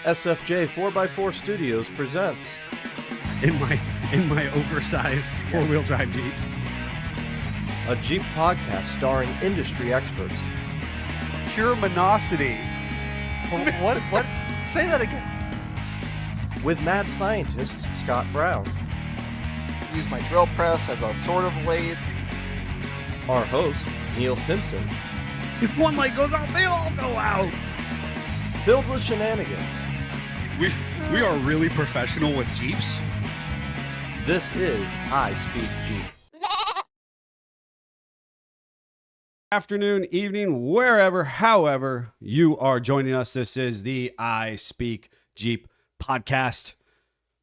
SFJ 4x4 Studios presents in my oversized four-wheel drive Jeep. a Jeep podcast starring industry experts. Pure monosity. What? Say that again. With mad scientist Scott Brown, Use my drill press as a sort of lathe. our host Neil Simpson, If one light goes out, they all go out. filled with shenanigans. We are really professional with Jeeps. This is I Speak Jeep. Afternoon, evening, wherever, however you are joining us. This is the I Speak Jeep podcast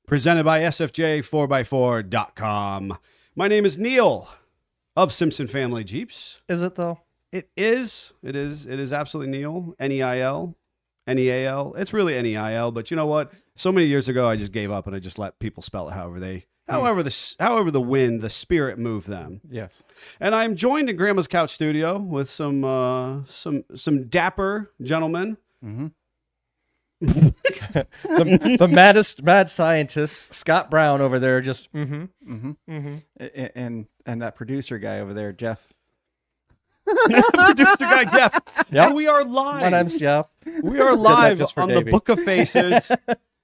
presented by SFJ4x4.com. My name is Neil of Simpson Family Jeeps. Is it though? It is absolutely Neil, Neil, Neal. It's really Neil, but you know what? So many years ago, I just gave up and I just let people spell it however the wind, the spirit moved them. Yes. And I'm joined in Grandma's Couch Studio with some dapper gentlemen. Mm-hmm. the mad scientist Scott Brown over there just And that producer guy over there, Jeff. Producer guy Jeff. Yep. And we are live. My name's Jeff. We are live just for on Davey. the Book of Faces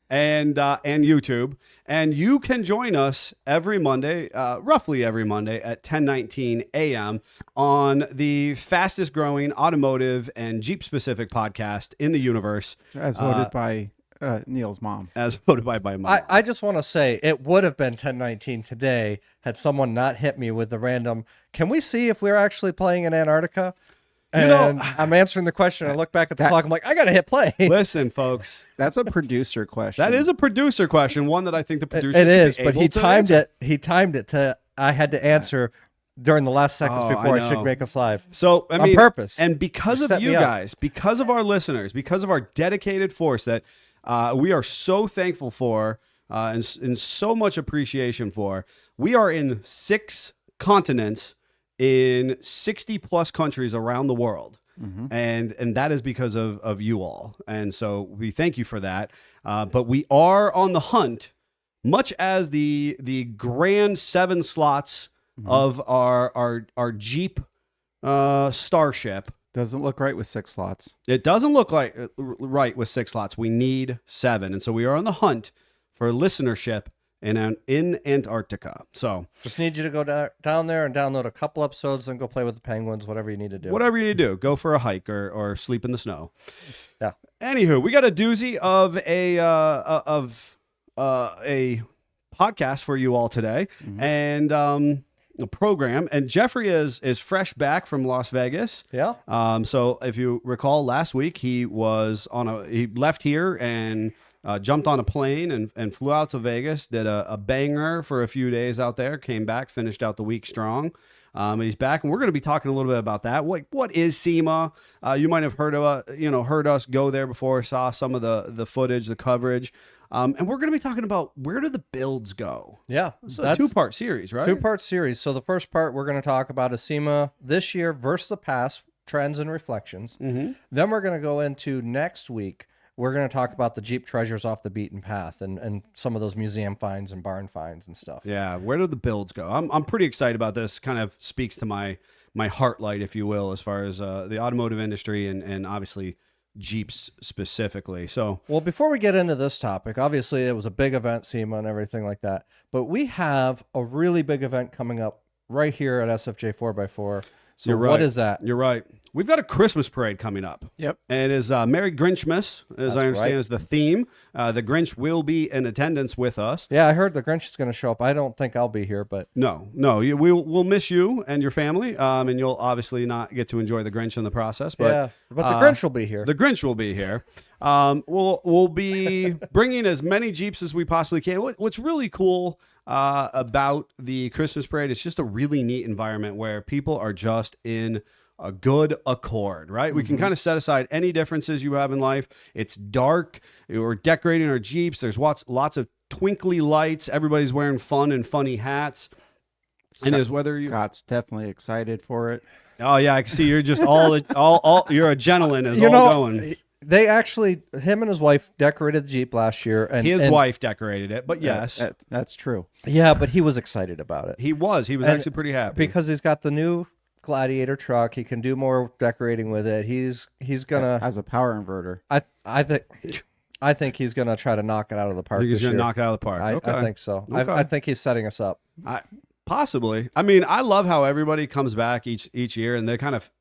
and YouTube. And you can join us every Monday, roughly every Monday at 10:19 a.m. on the fastest growing automotive and Jeep specific podcast in the universe. As voted by Neil's mom. As voted by my mom. I just want to say it would have been 1019 today had someone not hit me with the random. Can we see if we're actually playing in Antarctica? And I'm answering the question. I look back at the clock. I'm like, I gotta hit play. Listen, folks. That's a producer question. That is a producer question, one that I think the producer It is, should be but able he to timed answer. it. He timed it to. I had to answer during the last seconds Oh, before I I should know. make us live. So, I On mean, purpose. and because You of set you me up. guys, because of our listeners, because of our dedicated force that we are so thankful for and so much appreciation for, we are in 6 continents in 60 plus countries around the world. And that is because of you all. And so we thank you for that. But we are on the hunt, much as the grand 7 slots of our Jeep Starship. Doesn't look right with 6 slots. It doesn't look like right with 6 slots. We need 7. And so we are on the hunt for listenership in Antarctica. So Just need you to go down there and download a couple episodes and go play with the penguins. Whatever you need to do. whatever you need to do, go for a hike or sleep in the snow. Yeah. Anywho, we got a doozy of a podcast for you all today, and a program. And Jeffrey is fresh back from Las Vegas. Yeah. So if you recall, last week he left here and jumped on a plane and flew out to Vegas. Did a banger for a few days out there. Came back, finished out the week strong. And he's back, and we're going to be talking a little bit about that. What is SEMA? You might have heard us go there before, saw some of the footage, the coverage, and we're going to be talking about where do the builds go. Yeah. It's a 2-part series, right? 2-part series. So the first part we're going to talk about is SEMA this year versus the past, trends and reflections. Then we're going to go into next week. We're going to talk about the Jeep treasures off the beaten path and some of those museum finds and barn finds and stuff. Yeah, where do the builds go? I'm pretty excited about this. Kind of speaks to my heart light, if you will, as far as the automotive industry and obviously Jeeps specifically. So, Well, before we get into this topic, obviously it was a big event, SEMA and everything like that. But we have a really big event coming up right here at SFJ 4x4. So You're right. what is that? You're right. We've got a Christmas parade coming up. Yep. And it is Merry Grinchmas, as I understand, right. is the theme. The Grinch will be in attendance with us. Yeah, I heard the Grinch is going to show up. I don't think I'll be here, but No, we'll miss you and your family, and you'll obviously not get to enjoy the Grinch in the process. But yeah, but the Grinch will be here. The Grinch will be here. We'll be bringing as many Jeeps as we possibly can. What's really cool about the Christmas parade, it's just a really neat environment where people are just in a good accord, right? We can kind of set aside any differences you have in life. It's dark. We're decorating our Jeeps. There's lots of twinkly lights. Everybody's wearing fun and funny hats. And is whether you Scott's definitely excited for it. Oh yeah, I can see you're just all you're a gentleman as You all know, going. They actually, him and his wife decorated the Jeep last year, and His wife decorated it, but yes, That's true. yeah, but he was excited about it he was actually pretty happy. because he's got the new Gladiator truck. He can do more decorating with it. He's gonna. Has a power inverter. I think he's gonna try to knock it out of the park. I think he's this going to year. knock it out of the park. I think so. Okay. I think he's setting us up. Possibly. I mean, I love how everybody comes back each year, and they kind of,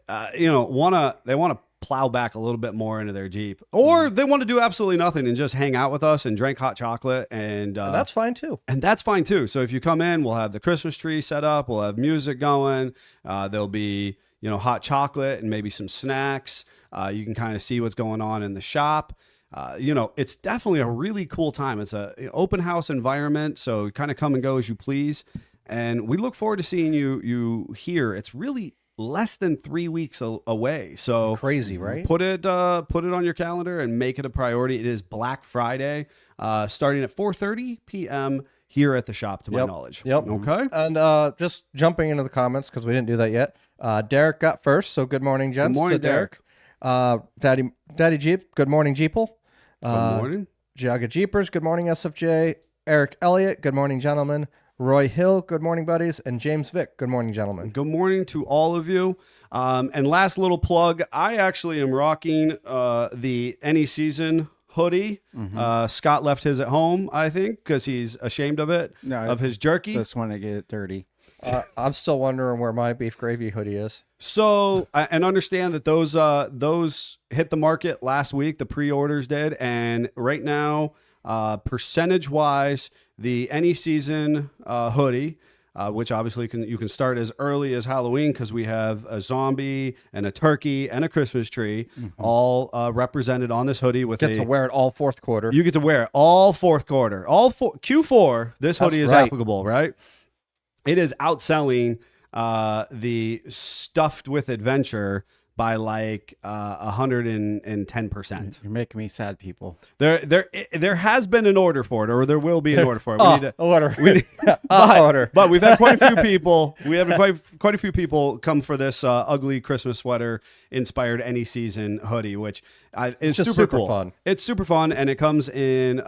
want to plow back a little bit more into their Jeep, or they want to do absolutely nothing and just hang out with us and drink hot chocolate, and That's fine too. And that's fine too. So if you come in, we'll have the Christmas tree set up. We'll have music going. There'll be hot chocolate and maybe some snacks. You can kind of see what's going on in the shop. It's definitely a really cool time. It's a open house environment, so kind of come and go as you please. And we look forward to seeing you here. It's really less than 3 weeks away. So Crazy, right? Put it on your calendar and make it a priority. It is Black Friday, starting at 4:30 p.m. here at the shop, to my knowledge. Yep. Okay. And just jumping into the comments because we didn't do that yet. Derek got first, so good morning, gents. Good morning, to Derek. Daddy Jeep. Good morning, Jeeple. Good morning. Jaga Jeepers. Good morning, SFJ. Eric Elliott. Good morning, gentlemen. Roy Hill. Good morning, buddies. And James Vick. Good morning, gentlemen. Good morning to all of you. And last little plug, I actually am rocking the Any Season hoodie. Scott left his at home, I think, because he's ashamed of it, of his jerky. Just want to get it dirty. I'm still wondering where my beef gravy hoodie is. So, and understand that those hit the market last week. The pre-orders did, and right now, percentage-wise, the Any Season hoodie, which obviously you can start as early as Halloween because we have a zombie and a turkey and a Christmas tree, all represented on this hoodie. With Get to wear it all fourth quarter. You get to wear it all fourth quarter, Q4. This hoodie is right. applicable, right? It is outselling the Stuffed with Adventure by like 110%. You're making me sad, people. There has been an order for it, or there will be an order for it. Order. But we've had quite a few people. We have quite a few people come for this ugly Christmas sweater inspired Any Season hoodie, which is just super super cool. fun. It's super fun, and it comes in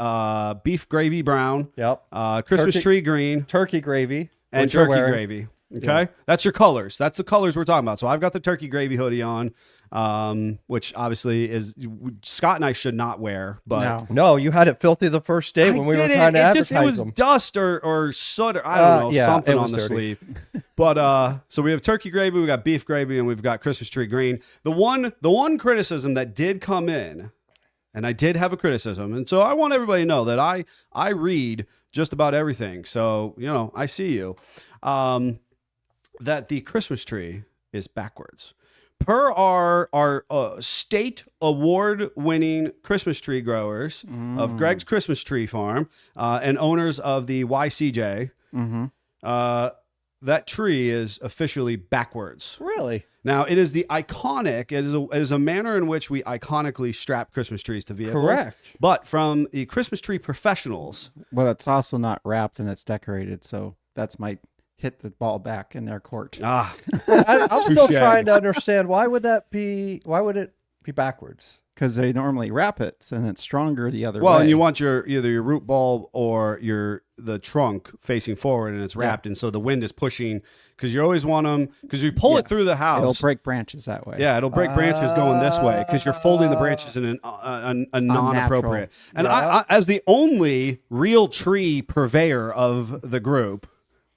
beef gravy brown, Turkey- Christmas tree green, Turkey gravy. and which you're turkey wearing. gravy. Okay, that's your colors. That's the colors we're talking about. So I've got the turkey gravy hoodie on, which obviously is Scott and I should not wear. But No, you had it filthy the first day when we were trying to advertise it was them. dust or soot or I don't know, something it was on the dirty. sleeve. But so we have turkey gravy, we got beef gravy, and we've got Christmas tree green. The one criticism that did come in, and I did have a criticism, and so I want everybody to know that I read just about everything. So I see you. That the Christmas tree is backwards. Per our state award-winning Christmas tree growers of Greg's Christmas Tree Farm and owners of the YCJ, that tree is officially backwards. Really? Now, it is the iconic, it is a manner in which we iconically strap Christmas trees to vehicles. Correct. But from the Christmas tree professionals. Well, it's also not wrapped and it's decorated, so that's my hit the ball back in their court. I'm still Touche. trying to understand why would it be backwards? Because they normally wrap it and it's stronger the other way. Well, and you want either your root bulb or the trunk facing forward, and it's wrapped, and so the wind is pushing because you always want them because you pull it through the house. It'll break branches that way. Yeah, it'll break branches going this way because you're folding the branches in a non-appropriate. And I, as the only real tree purveyor of the group,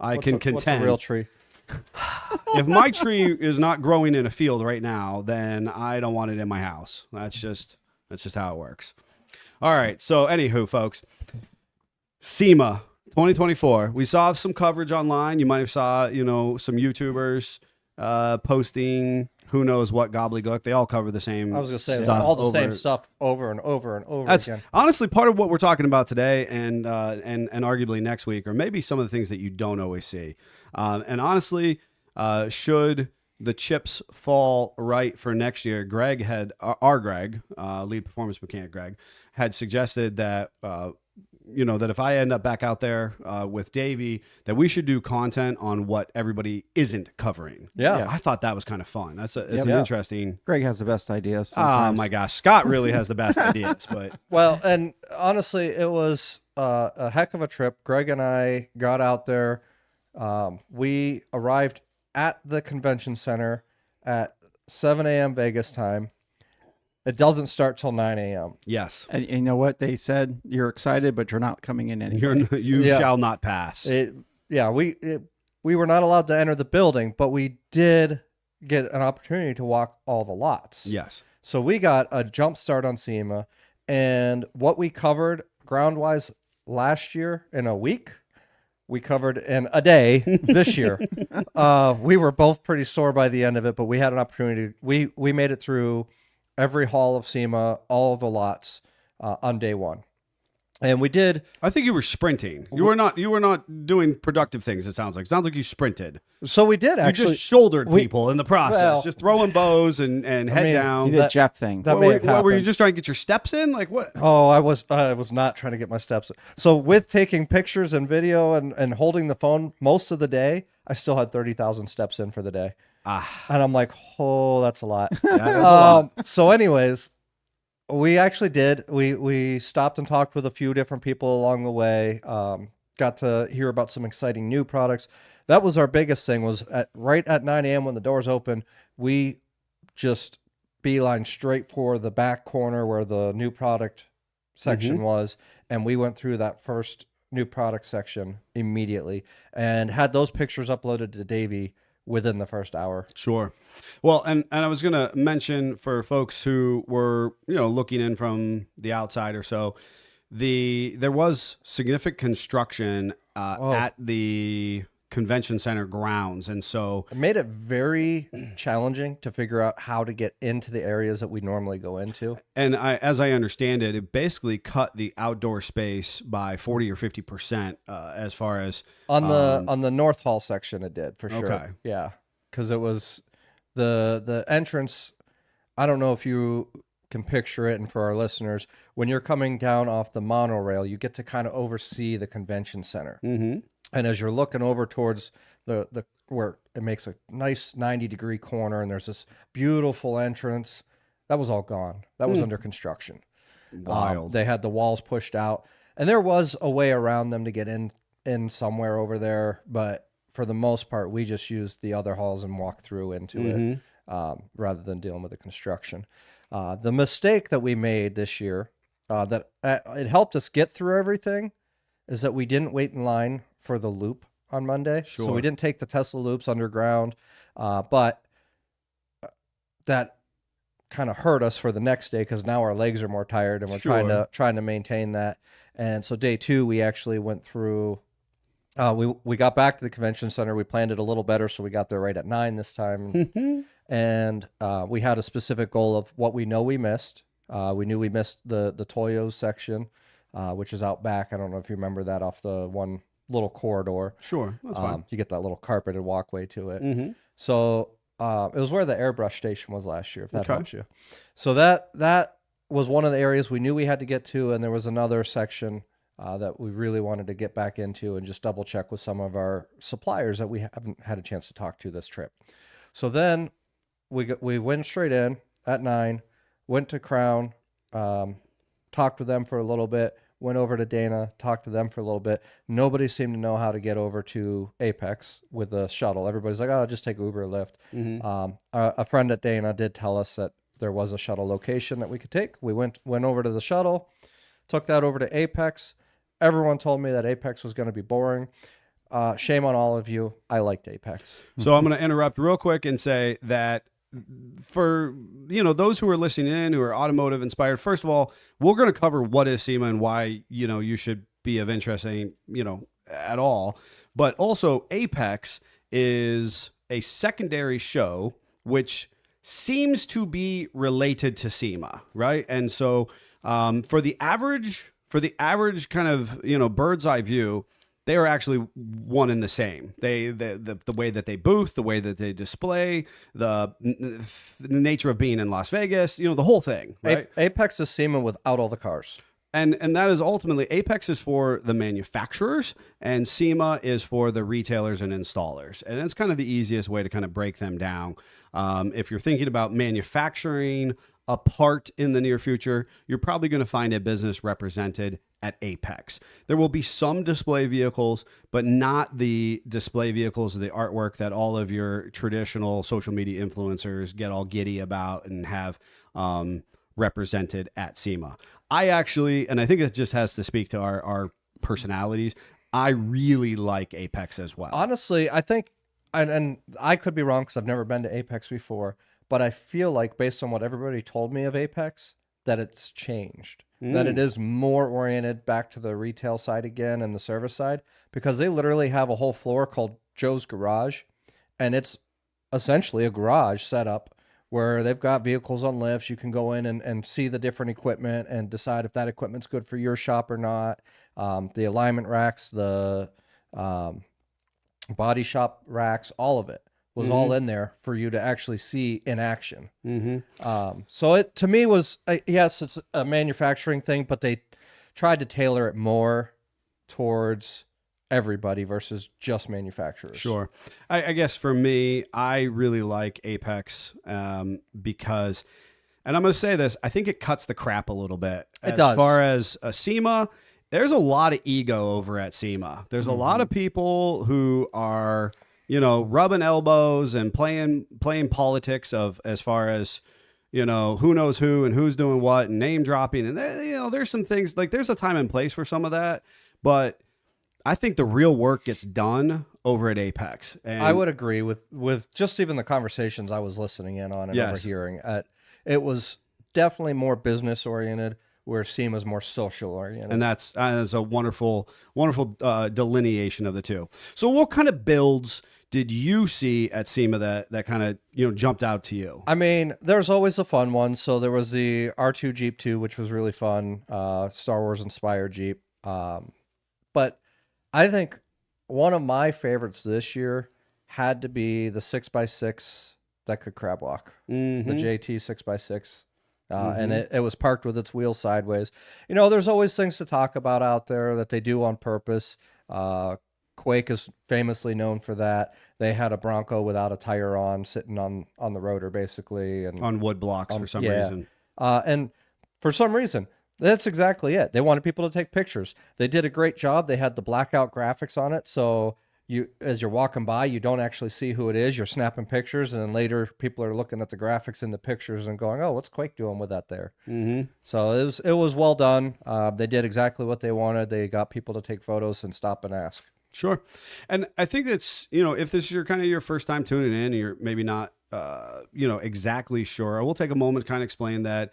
I can contend. What's a real tree? If my tree is not growing in a field right now, then I don't want it in my house. That's just how it works. All right. So anywho, folks, SEMA 2024. We saw some coverage online. You might have saw, some YouTubers posting who knows what gobbledygook. They all cover the same. I was going to say stuff all the over- same stuff over and over and over That's again. honestly part of what we're talking about today, and arguably next week, or maybe some of the things that you don't always see. And honestly, should the chips fall right for next year, Greg had lead performance mechanic Greg had suggested that that if I end up back out there with Davey, that we should do content on what everybody isn't covering. Yeah. I thought that was kind of fun. It's an Yeah. interesting. Greg has the best ideas. Oh Sometimes. my gosh, Scott really has the best ideas, but Well, and honestly, it was a heck of a trip. Greg and I got out there. We arrived at the convention center at 7 a.m. Vegas time. It doesn't start till 9 a.m. yes, And you know what they said? You're excited, but you're not coming in anyway. you Yeah. shall not pass. We were not allowed to enter the building, but we did get an opportunity to walk all the lots. Yes. So we got a jump start on SEMA, and what we covered ground-wise last year in a week, we covered in a day this year. We were both pretty sore by the end of it, but we had an opportunity. We made it through every hall of SEMA, all of the lots on day one. And we did. I think you were sprinting. You were not doing productive things. It sounds like you sprinted. So we did You actually. just shouldered people in the process, Well, just throwing bows and head mean, down. You did That- Jeff things. that What may were, have what, were you happened. just trying to get your steps in? Like what? Oh, I was not trying to get my steps. So with taking pictures and video and holding the phone most of the day, I still had 30,000 steps in for the day. And I'm like, oh, that's a lot. So anyways, we actually did. We stopped and talked with a few different people along the way. Got to hear about some exciting new products. That was our biggest thing. Was right at 9 a.m. when the doors open, we just beeline straight for the back corner where the new product section was, and we went through that first new product section immediately and had those pictures uploaded to Davey within the first hour. Sure. Well, and I was going to mention for folks who were, looking in from the outside or so, there was significant construction at the convention center grounds. And so It made it very challenging to figure out how to get into the areas that we normally go into. And as I understand it, it basically cut the outdoor space by 40 or 50% as far as On the North Hall section, it did for sure. Okay. Yeah, because it was the entrance. I don't know if you can picture it, and for our listeners, when you're coming down off the monorail, you get to kind of oversee the convention center. Mhm. And as you're looking over towards the where it makes a nice 90-degree corner, and there's this beautiful entrance, that was all gone. That was under construction. Wild. They had the walls pushed out, and there was a way around them to get in somewhere over there, but for the most part, we just used the other halls and walked through into it rather than dealing with the construction. The mistake that we made this year that it helped us get through everything is that we didn't wait in line for the loop on Monday. So Sure. we didn't take the Tesla loops underground, but that kind of hurt us for the next day because now our legs are more tired and we're trying to maintain that. And so day two, we actually went through. We got back to the convention center. We planned it a little better, so we got there right at 9 this time. And we had a specific goal of what we know we missed. We knew we missed the Toyos section, which is out back. I don't know if you remember that off the one little corridor. Sure. That's fine. You get that little carpeted walkway to it. So it was where the airbrush station was last year, if that helps you. So that was one of the areas we knew we had to get to, and there was another section that we really wanted to get back into and just double check with some of our suppliers that we haven't had a chance to talk to this trip. So then we went straight in at 9, went to Crown, talked with them for a little bit, went over to Dana, talked to them for a little bit. Nobody seemed to know how to get over to Apex with the shuttle. Everybody's like, oh, just take Uber or Lyft. A friend at Dana did tell us that there was a shuttle location that we could take. We went over to the shuttle, took that over to Apex. Everyone told me that Apex was going to be boring. Shame on all of you. I liked Apex. So I'm going to interrupt real quick and say that for those who are listening in who are automotive inspired, first of all, we're going to cover what is SEMA and why you should be of interest at all. But also, Apex is a secondary show which seems to be related to SEMA, right? And so for the average kind of bird's eye view, they are actually one and the same. The way that they booth, the way that they display, the nature of being in Las Vegas, the whole thing. Right? Apex is SEMA without all the cars. And that is ultimately, Apex is for the manufacturers and SEMA is for the retailers and installers. And it's kind of the easiest way to kind of break them down. If you're thinking about manufacturing a part in the near future, you're probably going to find a business represented at Apex. There will be some display vehicles, but not the display vehicles or the artwork that all of your traditional social media influencers get all giddy about and have represented at SEMA. I actually, and I think it just has to speak to our personalities, I really like Apex as well. Honestly, I think, and I could be wrong because I've never been to Apex before, but I feel like based on what everybody told me of Apex, that it's changed. That it is more oriented back to the retail side again and the service side, because they literally have a whole floor called Joe's Garage, and it's essentially a garage setup where they've got vehicles on lifts. You can go in and see the different equipment and decide if that equipment's good for your shop or not. The alignment racks, the body shop racks, all of it was all in there for you to actually see in action. So it, to me, was, yes, it's a manufacturing thing, but they tried to tailor it more towards everybody versus just manufacturers. Sure. I guess for me, I really like Apex because, and I'm going to say this, I think it cuts the crap a little bit. It does. As far as SEMA, there's a lot of ego over at SEMA. There's a lot of people who are, you know, rubbing elbows and playing politics of, as far as, you know, who knows who and who's doing what and name dropping. And, you know, there's some things, like there's a time and place for some of that, but I think the real work gets done over at Apex. And I would agree with just even the conversations I was listening in on and overhearing. It was definitely more business oriented, where SEMA is more social oriented. And that's a wonderful delineation of the two. So what kind of builds did you see at SEMA that kind of, you know, jumped out to you? I mean, there's always the fun ones. So there was the R2 Jeep 2, which was really fun, Star Wars inspired Jeep. But I think one of my favorites this year had to be the 6x6 that could crab walk, the JT 6x6. And it was parked with its wheels sideways. You know, there's always things to talk about out there that they do on purpose. Quake is famously known for that. They had a Bronco without a tire on, sitting on the rotor, basically. And On wood blocks for some reason. And for some reason, that's exactly it. They wanted people to take pictures. They did a great job. They had the blackout graphics on it, so you, as you're walking by, you don't actually see who it is. You're snapping pictures, and then later people are looking at the graphics in the pictures and going, "Oh, what's Quake doing with that there?" So it was well done. They did exactly what they wanted. They got people to take photos and stop and ask. Sure. And I think that's, you know, if this is your first time tuning in and you're maybe not, you know, exactly sure, I will take a moment to kind of explain that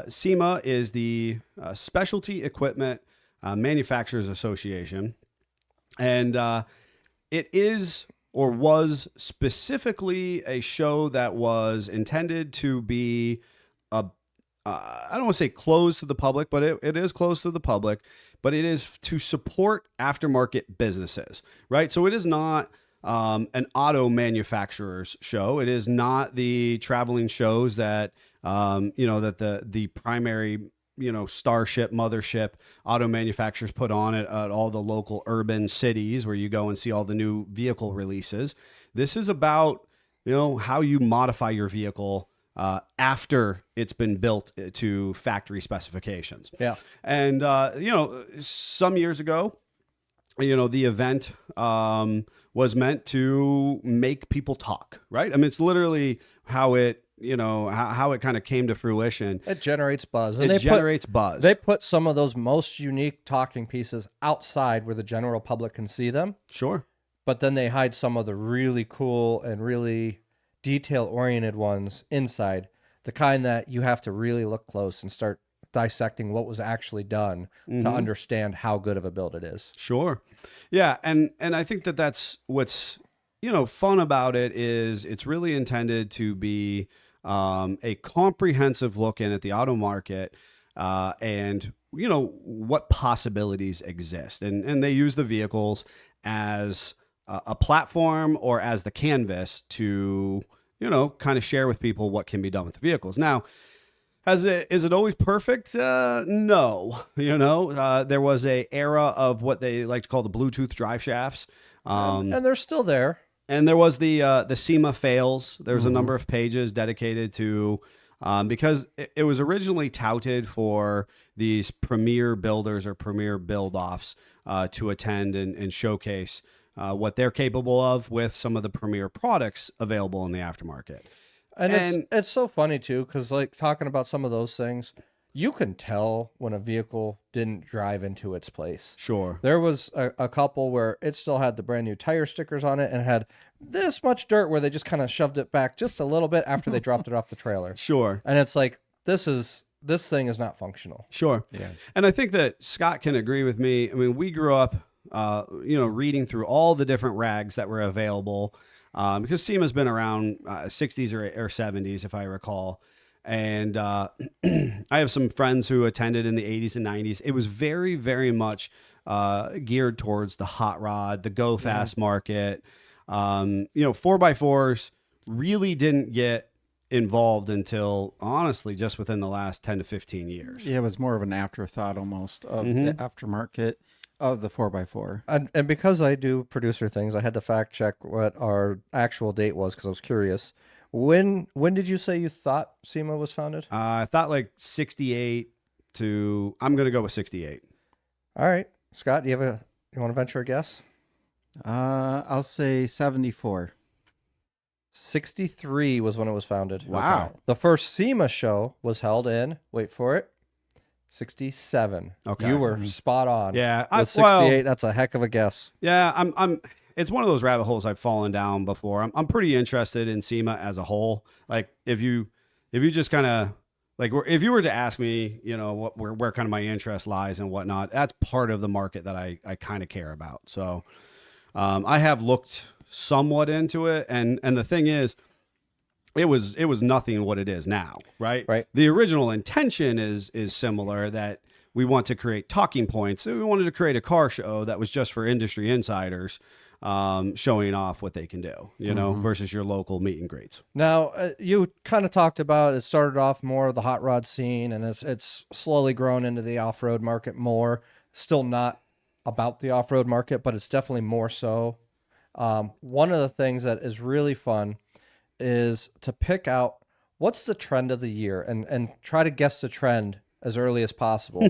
SEMA is the Specialty Equipment Manufacturers Association. And it is, or was specifically, a show that was intended to be I don't want to say closed to the public, but it is closed to the public, but it is to support aftermarket businesses, right? So it is not an auto manufacturer's show. It is not the traveling shows that, you know, that the primary, you know, starship, mothership auto manufacturers put on at all the local urban cities where you go and see all the new vehicle releases. This is about, you know, how you modify your vehicle after it's been built to factory specifications. Yeah. And, you know, some years ago, you know, the event was meant to make people talk, right? I mean, it's literally how it, you know, how it kind of came to fruition. It generates buzz. And it generates buzz. They put some of those most unique talking pieces outside where the general public can see them. Sure. But then they hide some of the really cool and really detail-oriented ones inside, the kind that you have to really look close and start dissecting what was actually done to understand how good of a build it is. Sure. Yeah, and I think that that's what's, you know, fun about it is it's really intended to be a comprehensive look in at the auto market and, you know, what possibilities exist. And they use the vehicles as a platform or as the canvas to, you know, kind of share with people what can be done with the vehicles. Now, Is it always perfect? No. There was a era of what they like to call the Bluetooth drive shafts. And they're still there. And there was the SEMA fails. There was a number of pages dedicated to because it was originally touted for these premier builders or premier build-offs to attend and showcase what they're capable of with some of the premier products available in the aftermarket. And it's so funny too, because like talking about some of those things, you can tell when a vehicle didn't drive into its place. Sure. There was a couple where it still had the brand new tire stickers on it and had this much dirt where they just kind of shoved it back just a little bit after they dropped it off the trailer. Sure. And it's like, this thing is not functional. Sure. Yeah. And I think that Scott can agree with me. I mean, we grew up, reading through all the different rags that were available because SEMA's been around 60s or 70s, if I recall. And I have some friends who attended in the 80s and 90s. It was very, very much geared towards the hot rod, the go fast market. 4x4s really didn't get involved until honestly just within the last 10 to 15 years. Yeah, it was more of an afterthought almost of the aftermarket of the 4x4. And because I do producer things, I had to fact check what our actual date was because I was curious. When did you say you thought SEMA was founded? I thought like 68 to, I'm going to go with 68. All right. Scott, you want to venture a guess? I'll say 74. 63 was when it was founded. Wow. Okay. The first SEMA show was held in, wait for it, 67. Okay. You were spot on. Yeah. With 68, that's a heck of a guess. Yeah, it's one of those rabbit holes I've fallen down before. I'm pretty interested in SEMA as a whole. Like if you just kind of like if you were to ask me, where kind of my interest lies and whatnot, that's part of the market that I kind of care about. So I have looked somewhat into it, and the thing is, it was nothing what it is now, right? Right. The original intention is similar, that we want to create talking points. So we wanted to create a car show that was just for industry insiders, showing off what they can do, versus your local meet and greets. Now, you kind of talked about it started off more of the hot rod scene, and it's slowly grown into the off-road market more. Still not about the off-road market, but it's definitely more so. One of the things that is really fun is to pick out what's the trend of the year and try to guess the trend as early as possible.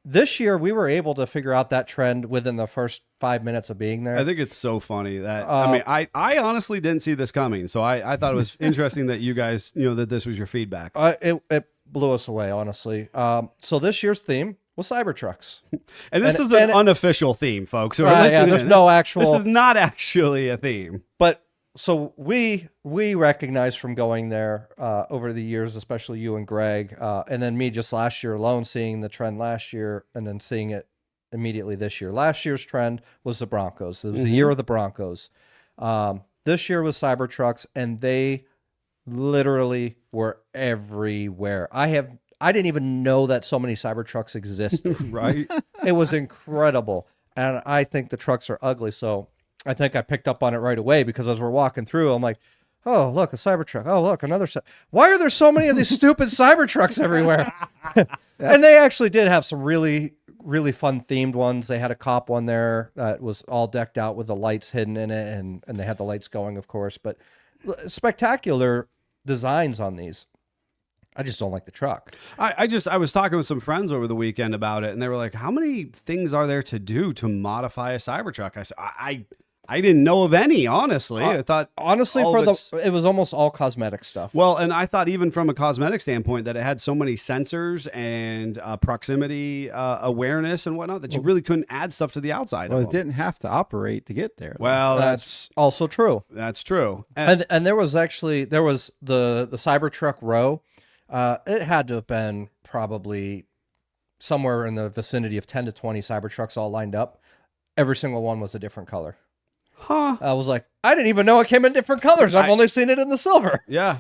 This year, we were able to figure out that trend within the first 5 minutes of being there. I think it's so funny that, I honestly didn't see this coming. So I thought it was interesting that you guys, that this was your feedback. It blew us away, honestly. So this year's theme was Cybertrucks. And this is an unofficial theme, folks. There's no actual... This is not actually a theme. But so we recognize from going there over the years, especially you and Greg, and then me just last year alone, seeing the trend last year and then seeing it immediately this year. Last year's trend was the Broncos. It was the year of the Broncos. This year was Cybertrucks, and they literally were everywhere. I didn't even know that so many Cybertrucks existed. Right? It was incredible. And I think the trucks are ugly, so I think I picked up on it right away because as we're walking through, I'm like, oh, look, a Cybertruck. Oh, look, another. Why are there so many of these stupid Cybertrucks everywhere? And they actually did have some really, really fun themed ones. They had a cop one there that was all decked out with the lights hidden in it, and they had the lights going, of course. But spectacular designs on these. I just don't like the truck. I was talking with some friends over the weekend about it, and they were like, how many things are there to do to modify a Cybertruck? I said, I didn't know of any, honestly. I thought honestly it was almost all cosmetic stuff. Well, and I thought even from a cosmetic standpoint that it had so many sensors and proximity awareness and whatnot that you really couldn't add stuff to the outside. Well, of it them. didn't have to operate to get there. Well, that's also true. That's true. And there was the Cybertruck row. It had to have been probably somewhere in the vicinity of 10 to 20 Cybertrucks all lined up. Every single one was a different color. Huh. I was like, I didn't even know it came in different colors. I've only seen it in the silver. Yeah,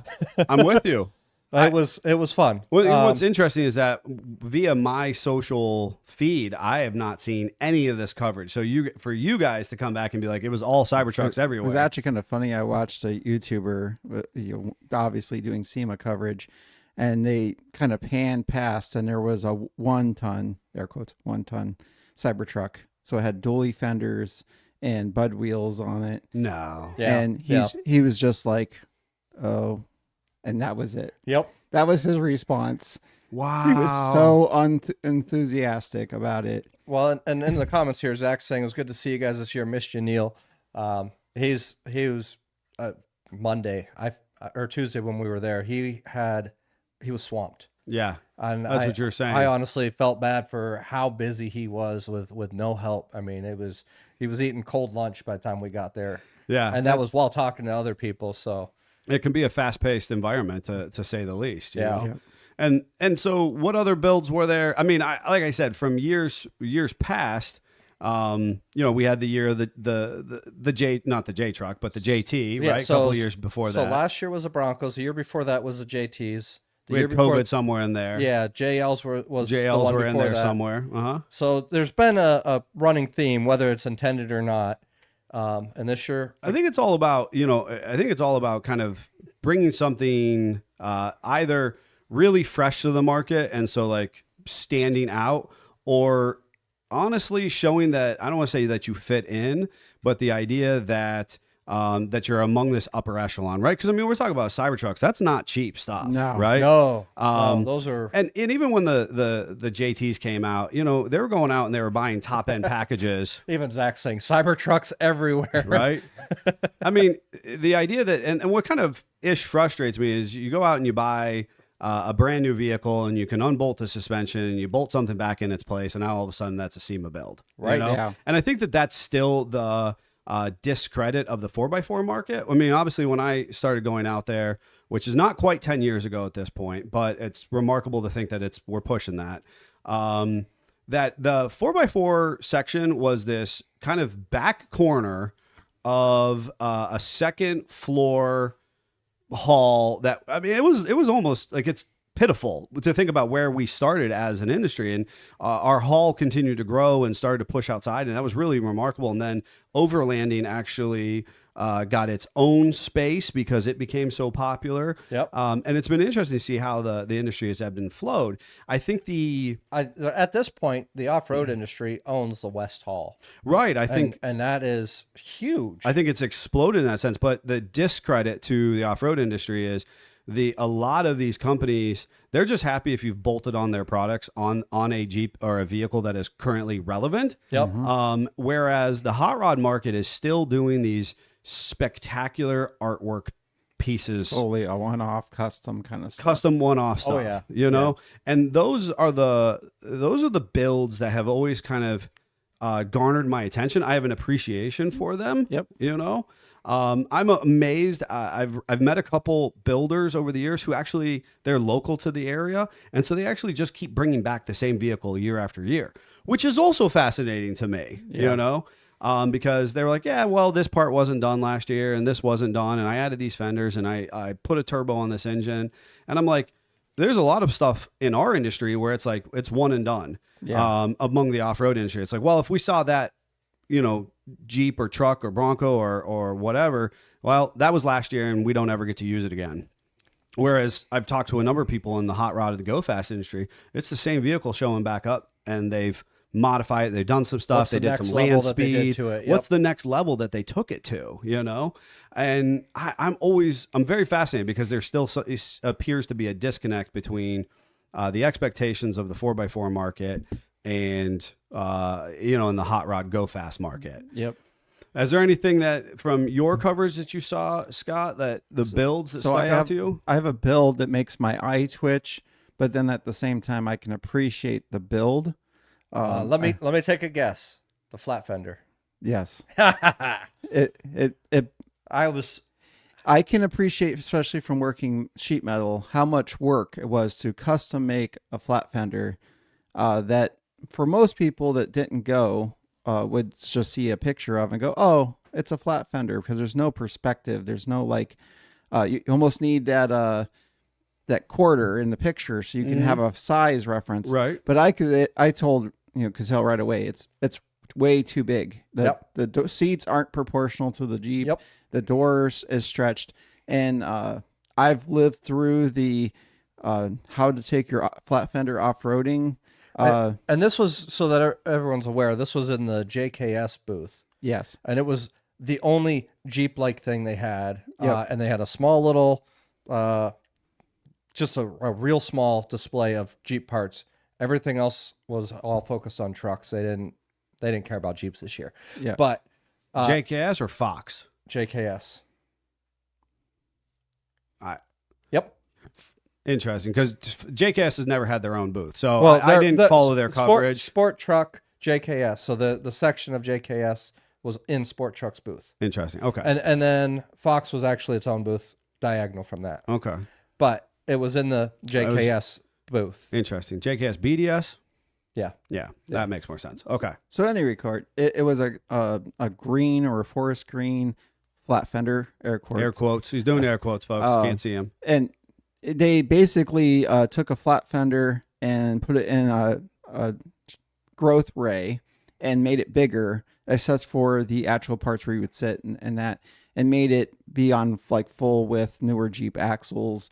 I'm with you. It was fun. What's interesting is that via my social feed, I have not seen any of this coverage. So for you guys to come back and be like, it was all Cybertrucks everywhere. It was actually kind of funny. I watched a YouTuber, obviously doing SEMA coverage, and they kind of panned past, and there was a 1 ton, air quotes, 1 ton Cybertruck. So it had dually fenders and Bud wheels on it. No. Yeah. And he was just like, oh, and that was it. Yep. That was his response. Wow. He was so enthusiastic about it. Well, and in the comments here, Zach's saying it was good to see you guys this year. Missed you, Neil. He was Monday, or Tuesday when we were there. He was swamped. Yeah. And That's what you're saying. I honestly felt bad for how busy he was with no help. I mean, he was eating cold lunch by the time we got there. Yeah. And that was while talking to other people. So It can be a fast-paced environment, to say the least. You know? Yeah. And so, what other builds were there? I mean, like I said, from years past, we had the year of the J, not the J truck, but the JT, right? A couple of years before that. So last year was the Broncos. The year before that was the JTs. The We year had before, COVID somewhere in there. Yeah, JLs was the JLs one were in before there that. somewhere. So there's been a running theme, whether it's intended or not. And this year, I think it's all about, kind of bringing something either really fresh to the market, and so like standing out, or honestly showing that, I don't want to say that you fit in, but the idea that that you're among this upper echelon, right? Because I mean, we're talking about Cybertrucks. That's not cheap stuff, No. right? no, those are And even when the JTs came out, they were going out and they were buying top end packages. even Zach saying Cybertrucks everywhere. Right. I mean, the idea that, and what kind of frustrates me is you go out and you buy a brand new vehicle and you can unbolt the suspension and you bolt something back in its place, and now all of a sudden that's a SEMA build. Right. Yeah. And I think that that's still the discredit of the 4x4 market. I mean, obviously, when I started going out there, which is not quite 10 years ago at this point, but it's remarkable to think that we're pushing that. That the 4x4 section was this kind of back corner of a second floor hall that, I mean, it was almost like, it's pitiful to think about where we started as an industry, and our hall continued to grow and started to push outside, and that was really remarkable. And then overlanding actually got its own space because it became so popular. Yep. And it's been interesting to see how the industry has ebbed and flowed. I think At this point, the off-road industry owns the West Hall. right. I think and that is huge. I think it's exploded in that sense. But the discredit to the off-road industry is a lot of these companies, they're just happy if you've bolted on their products on a Jeep or a vehicle that is currently relevant. Yep. Whereas the hot rod market is still doing these spectacular artwork pieces, Totally a one-off custom kind of stuff. custom one-off stuff. yeah. And those are the builds that have always kind of garnered my attention. I have an appreciation for them. Yep. I'm amazed. I've met a couple builders over the years who actually, they're local to the area, and so they actually just keep bringing back the same vehicle year after year, which is also fascinating to me. Because they were like, yeah, well, this part wasn't done last year and this wasn't done, and I added these fenders and I put a turbo on this engine, and I'm like, there's a lot of stuff in our industry where it's like it's one and done. Among the off-road industry, it's like, well, if we saw that, Jeep or truck or Bronco or whatever, well, that was last year and we don't ever get to use it again. Whereas I've talked to a number of people in the hot rod of the go fast industry, it's the same vehicle showing back up, and they've modified it. They've done some stuff. They did some land speed. What's the next level that they took it to, And I'm very fascinated because there still appears to be a disconnect between the expectations of the 4x4 market and in the hot rod go fast market. Yep. Is there anything that from your coverage that you saw, Scott, that the builds that stuck out to you? I have a build that makes my eye twitch, but then at the same time I can appreciate the build. Let me take a guess. The flat fender. Yes. I can appreciate, especially from working sheet metal, how much work it was to custom make a flat fender that for most people that didn't go would just see a picture of and go, oh, it's a flat fender, because there's no perspective. There's no you almost need that quarter in the picture so you can have a size reference. Right. But I told Gazelle right away, it's way too big. The seats aren't proportional to the Jeep. Yep. The doors is stretched, and I've lived through the how to take your flat fender off-roading. And this was, so that everyone's aware, this was in the JKS booth. Yes. And it was the only Jeep-like thing they had. Yep. And they had a small little, just a real small display of Jeep parts. Everything else was all focused on trucks. They didn't care about Jeeps this year. Yeah. But JKS or Fox? JKS. I Yep. Interesting, because JKS has never had their own booth, so Well, I didn't follow their coverage. Sport truck JKS. So the section of JKS was in Sport Truck's booth. Interesting. Okay. And then Fox was actually its own booth, diagonal from that. Okay. But it was in the JKS booth. Interesting. JKS BDS. Yeah. Yeah, that makes more sense. Okay. So any record, it was a green or a forest green flat fender, air quotes. Air quotes. He's doing air quotes, folks. Can't see him. And they basically took a flat fender and put it in a growth ray and made it bigger, except for the actual parts where you would sit and that, and made it be on like full width newer Jeep axles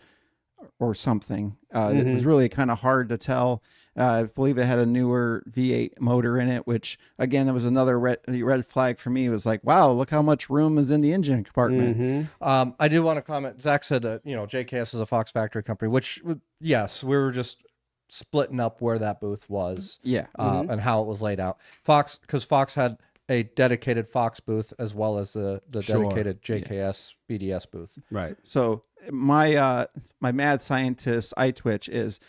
or something. It was really kind of hard to tell. I believe it had a newer V8 motor in it, which again, it was another red flag for me. It was like, wow, look how much room is in the engine compartment. I do want to comment. Zach said, JKS is a Fox factory company, which, yes, we were just splitting up where that booth was. Yeah. And how it was laid out. Fox, because Fox had a dedicated Fox booth as well as the dedicated JKS BDS booth. Right. So my mad scientist iTwitch is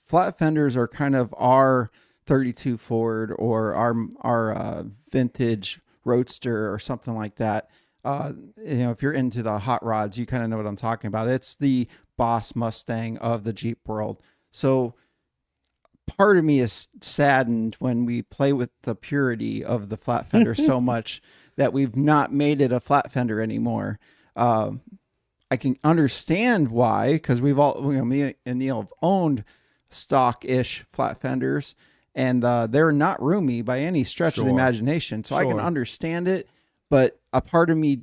flat fenders are kind of our 32 Ford or our vintage Roadster or something like that. If you're into the hot rods, you kind of know what I'm talking about. It's the boss Mustang of the Jeep world. So part of me is saddened when we play with the purity of the flat fender so much that we've not made it a flat fender anymore. I can understand why, because we've all, me and Neil have owned stock-ish flat fenders, and they're not roomy by any stretch of the imagination. So I can understand it, but a part of me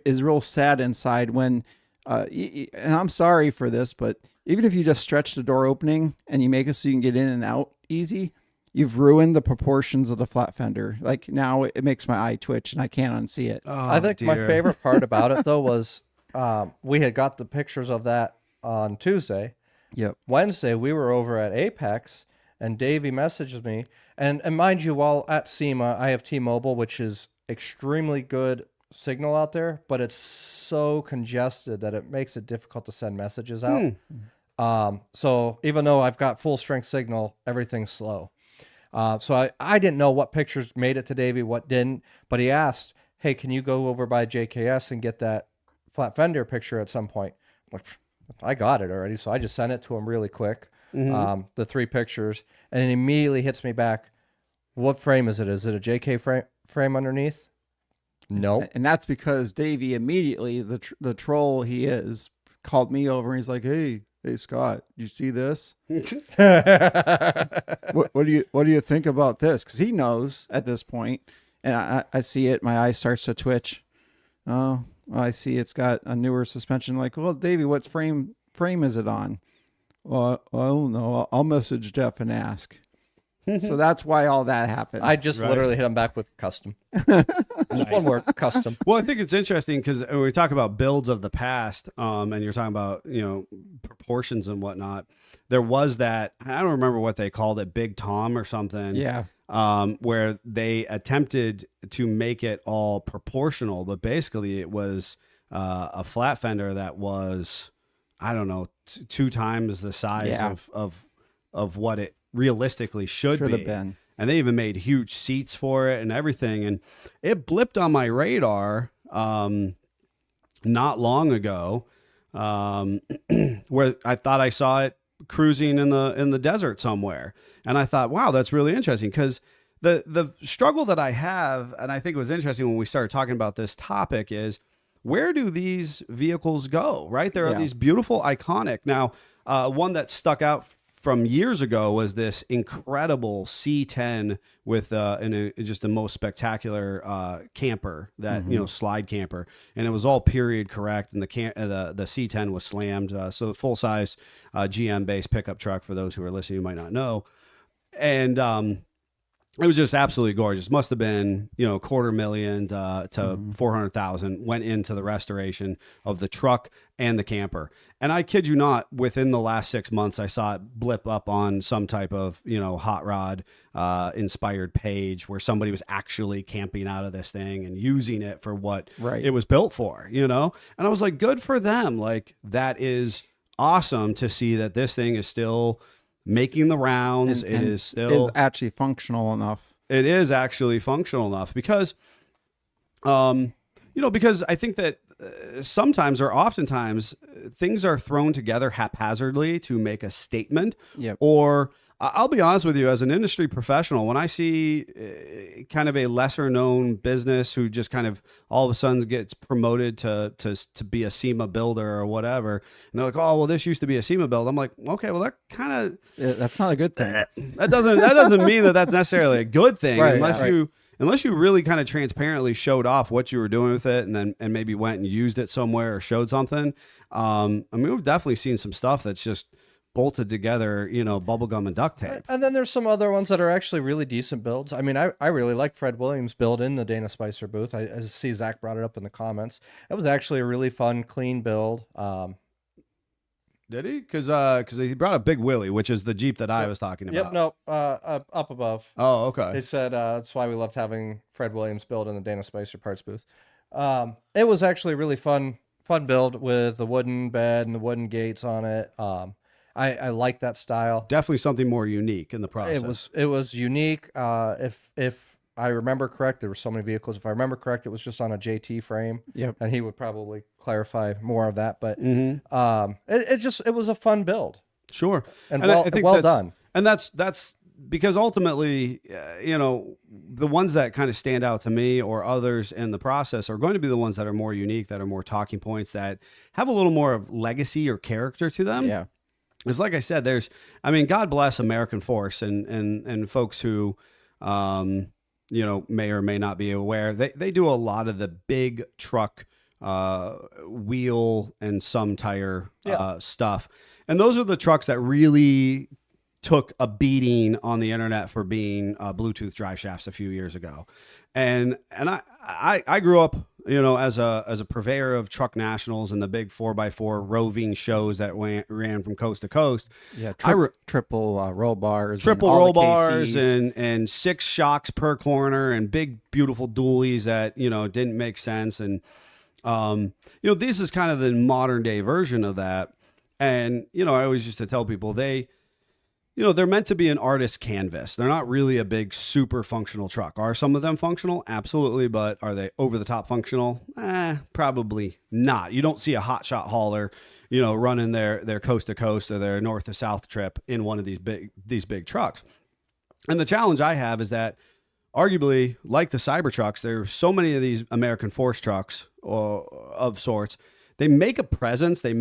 is real sad inside when, and I'm sorry for this, but even if you just stretch the door opening and you make it so you can get in and out easy, you've ruined the proportions of the flat fender. Like now it makes my eye twitch and I can't unsee it. Oh, I think my favorite part about it though was we had got the pictures of that on Tuesday. Yep. Wednesday we were over at Apex and Davey messaged me, and mind you, while at SEMA I have T-Mobile, which is extremely good signal out there, but it's so congested that it makes it difficult to send messages out. So even though I've got full strength signal, everything's slow. So I didn't know what pictures made it to Davey, what didn't, but he asked, hey, can you go over by JKS and get that flat fender picture at some point? I'm like, I got it already. So I just sent it to him really quick. The 3 pictures, and it immediately hits me back. What frame is it? Is it a JK frame underneath? Nope. And that's because Davey immediately, the troll he is, called me over and he's like, hey Scott, you see this? what do you think about this? Because he knows at this point, and I see it. My eye starts to twitch. Oh, I see it's got a newer suspension. Like, well, Davey, what frame is it on? Well, I don't know. I'll message Jeff and ask. So that's why all that happened. I just literally hit him back with custom. Just one word, custom. Well, I think it's interesting because when we talk about builds of the past, and you're talking about, proportions and whatnot, there was that, I don't remember what they called it, Big Tom or something. Yeah. Where they attempted to make it all proportional, but basically it was a flat fender that was, I don't know, 2 times the size of what it realistically should be. have been. And they even made huge seats for it and everything. And it blipped on my radar not long ago, where I thought I saw it cruising in the desert somewhere. And I thought, wow, that's really interesting, because the struggle that I have, and I think it was interesting when we started talking about this topic, is where do these vehicles go, right? There are these beautiful, iconic. Now, one that stuck out from years ago was this incredible C10 with just the most spectacular camper that slide camper, and it was all period correct, and the C10 was slammed, so full size GM based pickup truck for those who are listening who might not know, and it was just absolutely gorgeous. Must have been, $250,000 to 400,000 went into the restoration of the truck and the camper. And I kid you not, within the last 6 months, I saw it blip up on some type of, hot rod inspired page where somebody was actually camping out of this thing and using it for what it was built for, And I was like, good for them. Like, that is awesome to see that this thing is still making the rounds. And is still actually functional enough. It is actually functional enough because, because I think that sometimes or oftentimes things are thrown together haphazardly to make a statement. Yep. Or I'll be honest with you, as an industry professional, when I see kind of a lesser known business who just kind of all of a sudden gets promoted to be a SEMA builder or whatever, and they're like, oh, well, this used to be a SEMA build. I'm like, okay, well, that kind of, that's not a good thing. That doesn't mean that that's necessarily a good thing, Right, unless you really kind of transparently showed off what you were doing with it, and maybe went and used it somewhere or showed something. We've definitely seen some stuff that's just bolted together, bubblegum and duct tape. And then there's some other ones that are actually really decent builds. I mean, I really like Fred Williams' build in the Dana Spicer booth. I see Zach brought it up in the comments. It was actually a really fun, clean build. Did he? Because he brought up Big Willie, which is the Jeep that I was talking about. Yep, no, up above. Oh, okay. They said that's why we loved having Fred Williams build in the Dana Spicer parts booth. It was actually a really fun build with the wooden bed and the wooden gates on it. I like that style. Definitely something more unique in the process. It was unique. If I remember correct, there were so many vehicles. If I remember correct, it was just on a JT frame. Yep. And he would probably clarify more of that. But it was a fun build. Sure. And I think well done. And that's because ultimately, the ones that kind of stand out to me or others in the process are going to be the ones that are more unique, that are more talking points, that have a little more of legacy or character to them. Yeah. It's like I said, God bless American Force and folks who, may or may not be aware. They do a lot of the big truck wheel and some tire stuff. And those are the trucks that really took a beating on the internet for being Bluetooth drive shafts a few years ago. And I grew up, as a purveyor of truck nationals and the big 4x4 roving shows that ran from coast to coast. Yeah, triple roll bars, and 6 shocks per corner and big beautiful dualies that didn't make sense. And this is kind of the modern day version of that. And I always used to tell people they're meant to be an artist's canvas. They're not really a big, super functional truck. Are some of them functional? Absolutely. But are they over-the-top functional? Probably not. You don't see a hotshot hauler, running their coast-to-coast or their north-to-south trip in one of these big trucks. And the challenge I have is that, arguably, like the Cybertrucks, there's so many of these American Force trucks of sorts. They make a presence. They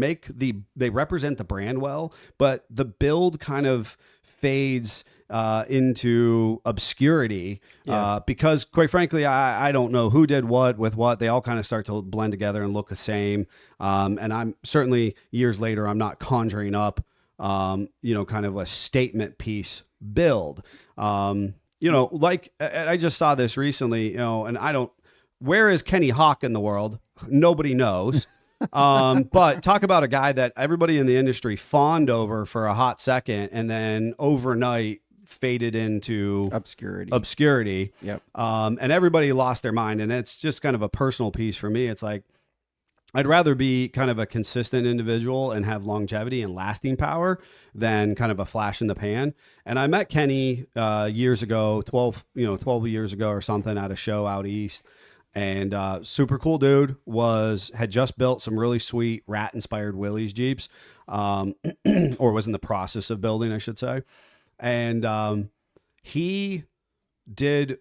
represent the brand well, but the build kind of fades into obscurity because, quite frankly, I don't know who did what with what. They all kind of start to blend together and look the same. And I'm certainly years later, I'm not conjuring up, kind of a statement piece build. Like I just saw this recently, and where is Kenny Hawk in the world? Nobody knows. But talk about a guy that everybody in the industry fawned over for a hot second and then overnight faded into obscurity. Yep. And everybody lost their mind. And it's just kind of a personal piece for me. It's like, I'd rather be kind of a consistent individual and have longevity and lasting power than kind of a flash in the pan. And I met Kenny years ago, 12 years ago or something, at a show out east. And super cool dude, had just built some really sweet rat-inspired Willys Jeeps, or was in the process of building, I should say. And he did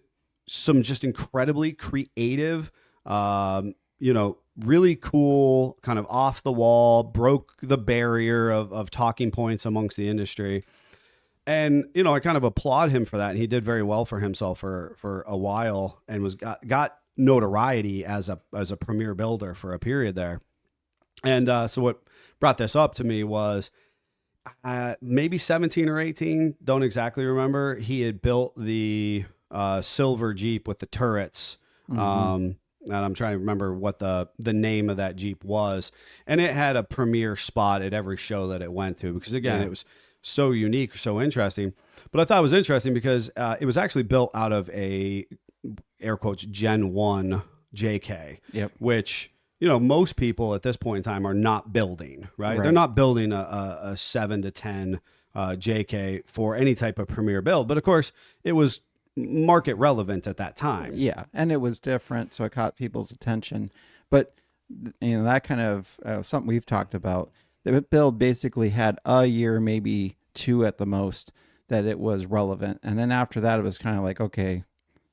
some just incredibly creative, really cool, kind of off the wall, broke the barrier of talking points amongst the industry. And, you know, I kind of applaud him for that. And he did very well for himself for a while and got notoriety as a premier builder for a period there. And so what brought this up to me was maybe 17 or 18, don't exactly remember. He had built the silver Jeep with the turrets. And I'm trying to remember what the name of that Jeep was. And it had a premier spot at every show that it went to because, again, it was so unique, so interesting. But I thought it was interesting because it was actually built out of a, air quotes, Gen 1 JK, which, you know, most people at this point in time are not building, right? They're not building a 7 to 10 JK for any type of premier build. But of course, it was market relevant at that time. Yeah, and it was different, so it caught people's attention. But, you know, that kind of something we've talked about. The build basically had a year, maybe 2 at the most, that it was relevant. And then after that, it was kind of like, okay,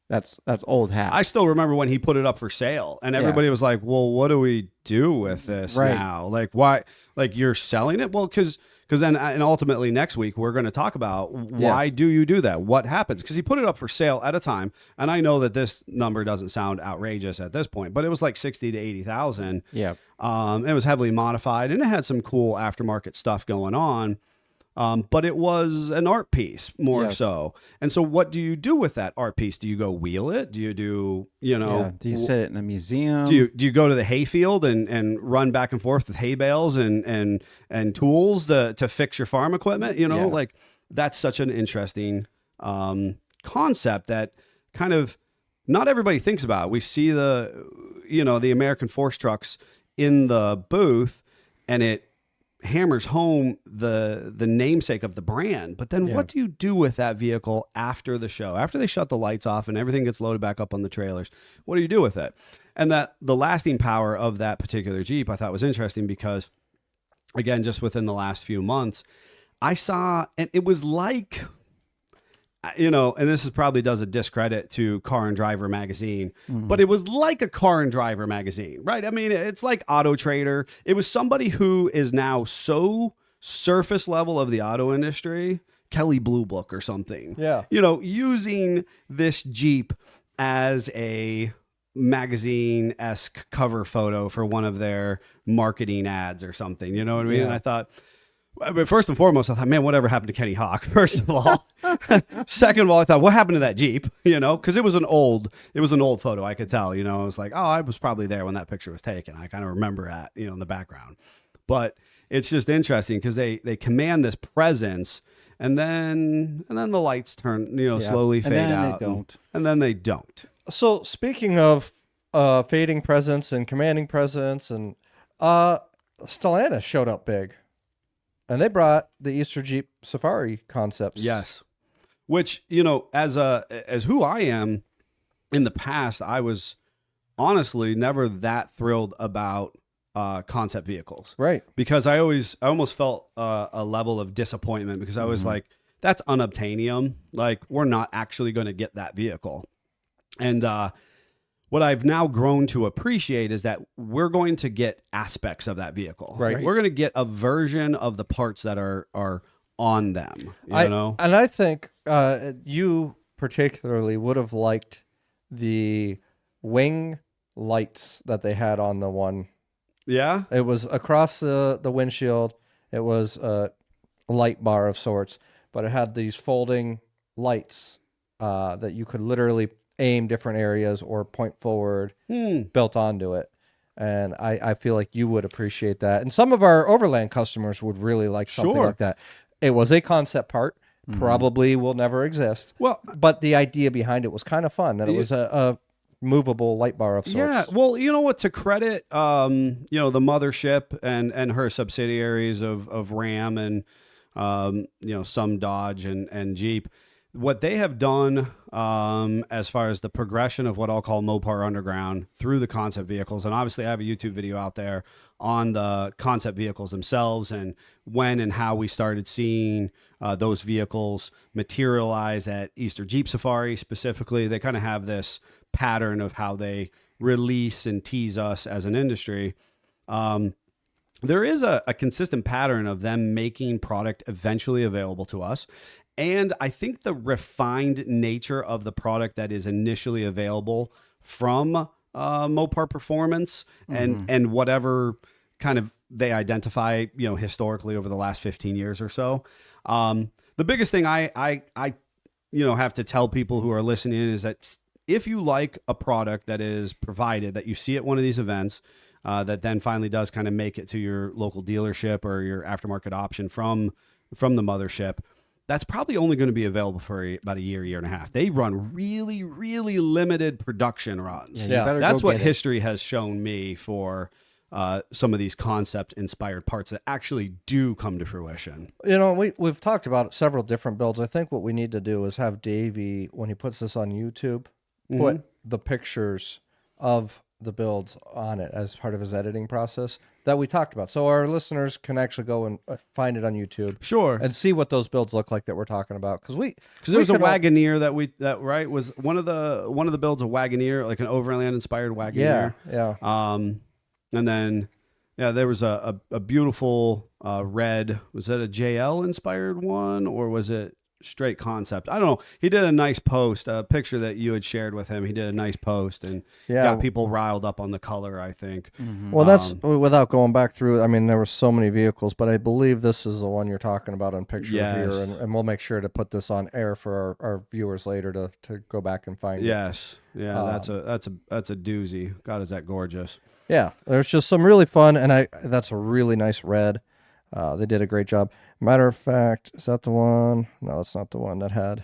that's old hat. I still remember when he put it up for sale and everybody was like, well, what do we do with this now? Like, why, like you're selling it? Well, because then, and ultimately next week, we're going to talk about why do you do that? What happens? Because he put it up for sale at a time. And I know that this number doesn't sound outrageous at this point, but it was like 60 to 80,000. Yeah. It was heavily modified and it had some cool aftermarket stuff going on. But it was an art piece more so. And so what do you do with that art piece? Do you go wheel it? Do you do, you know, do you set it in a museum? Do you go to the hayfield and run back and forth with hay bales and tools to fix your farm equipment? You know, like that's such an interesting, concept that kind of not everybody thinks about. We see the American Force trucks in the booth and it hammers home the namesake of the brand. But then what do you do with that vehicle after the show? After they shut the lights off and everything gets loaded back up on the trailers, what do you do with it? And that the lasting power of that particular Jeep I thought was interesting because, again, just within the last few months, I saw, and it was like, you know, and this is probably does a discredit to Car and Driver magazine, but it was like a Car and Driver magazine, right? I mean, it's like Auto Trader. It was somebody who is now so surface level of the auto industry, Kelly Blue Book or something. Yeah. You know, using this Jeep as a magazine-esque cover photo for one of their marketing ads or something. You know what I mean? And I thought, but first and foremost, I thought, man, whatever happened to Kenny Hawk? First of all, second of all, I thought, what happened to that Jeep? You know, because it was an old photo. I could tell. You know, I was like, oh, I was probably there when that picture was taken. I kind of remember that, you know, in the background. But it's just interesting because they command this presence, and then the lights turn, you know, slowly fade out, and then they don't. So speaking of fading presence and commanding presence, and Stellantis showed up big. And they brought the Easter Jeep Safari concepts. Yes. Which, you know, as who I am in the past, I was honestly never that thrilled about concept vehicles. Right. Because I almost felt a level of disappointment because I was like, that's unobtainium. Like, we're not actually going to get that vehicle. And what I've now grown to appreciate is that we're going to get aspects of that vehicle. Right. We're going to get a version of the parts that are on them. You know? And I think you particularly would have liked the wing lights that they had on the one. Yeah. It was across the windshield. It was a light bar of sorts, but it had these folding lights that you could literally aim different areas or point forward built onto it. And I feel like you would appreciate that. And some of our overland customers would really like something like that. It was a concept part, probably will never exist. Well, but the idea behind it was kind of fun, that it was a movable light bar of sorts. Yeah, well, you know what, to credit you know, the mothership and her subsidiaries of Ram and you know, some Dodge and Jeep, what they have done as far as the progression of what I'll call Mopar Underground through the concept vehicles, and obviously I have a YouTube video out there on the concept vehicles themselves and when and how we started seeing those vehicles materialize at Easter Jeep Safari specifically. They kind of have this pattern of how they release and tease us as an industry. There is a consistent pattern of them making product eventually available to us. And I think the refined nature of the product that is initially available from Mopar Performance and whatever kind of they identify, historically over the last 15 years or so. The biggest thing I have to tell people who are listening is that if you like a product that is provided, that you see at one of these events, that then finally does kind of make it to your local dealership or your aftermarket option from the mothership, that's probably only going to be available for about a year and a half. They run really, really limited production runs. Yeah. That's what history has shown me for some of these concept-inspired parts that actually do come to fruition. We've talked about several different builds. I think what we need to do is have Davey, when he puts this on YouTube, put the pictures of the builds on it as part of his editing process that we talked about, so our listeners can actually go and find it on YouTube, Sure, and see what those builds look like that we're talking about. Because there was a Wagoneer that was one of the builds, a Wagoneer, like an Overland inspired Wagoneer. Yeah. And then there was a beautiful red. Was that a JL inspired one or was it straight concept? I don't know. He did a nice post, a picture that you had shared with him. He did a nice post and got people riled up on the color, I think. Well, that's without going back through. I mean, there were so many vehicles, but I believe this is the one you're talking about on picture here, and we'll make sure to put this on air for our viewers later to go back and find. Yes, yeah, that's a doozy. God, is that gorgeous? Yeah, there's just some really fun, and that's a really nice red. They did a great job. Matter of fact, is that the one? No, that's not the one that had.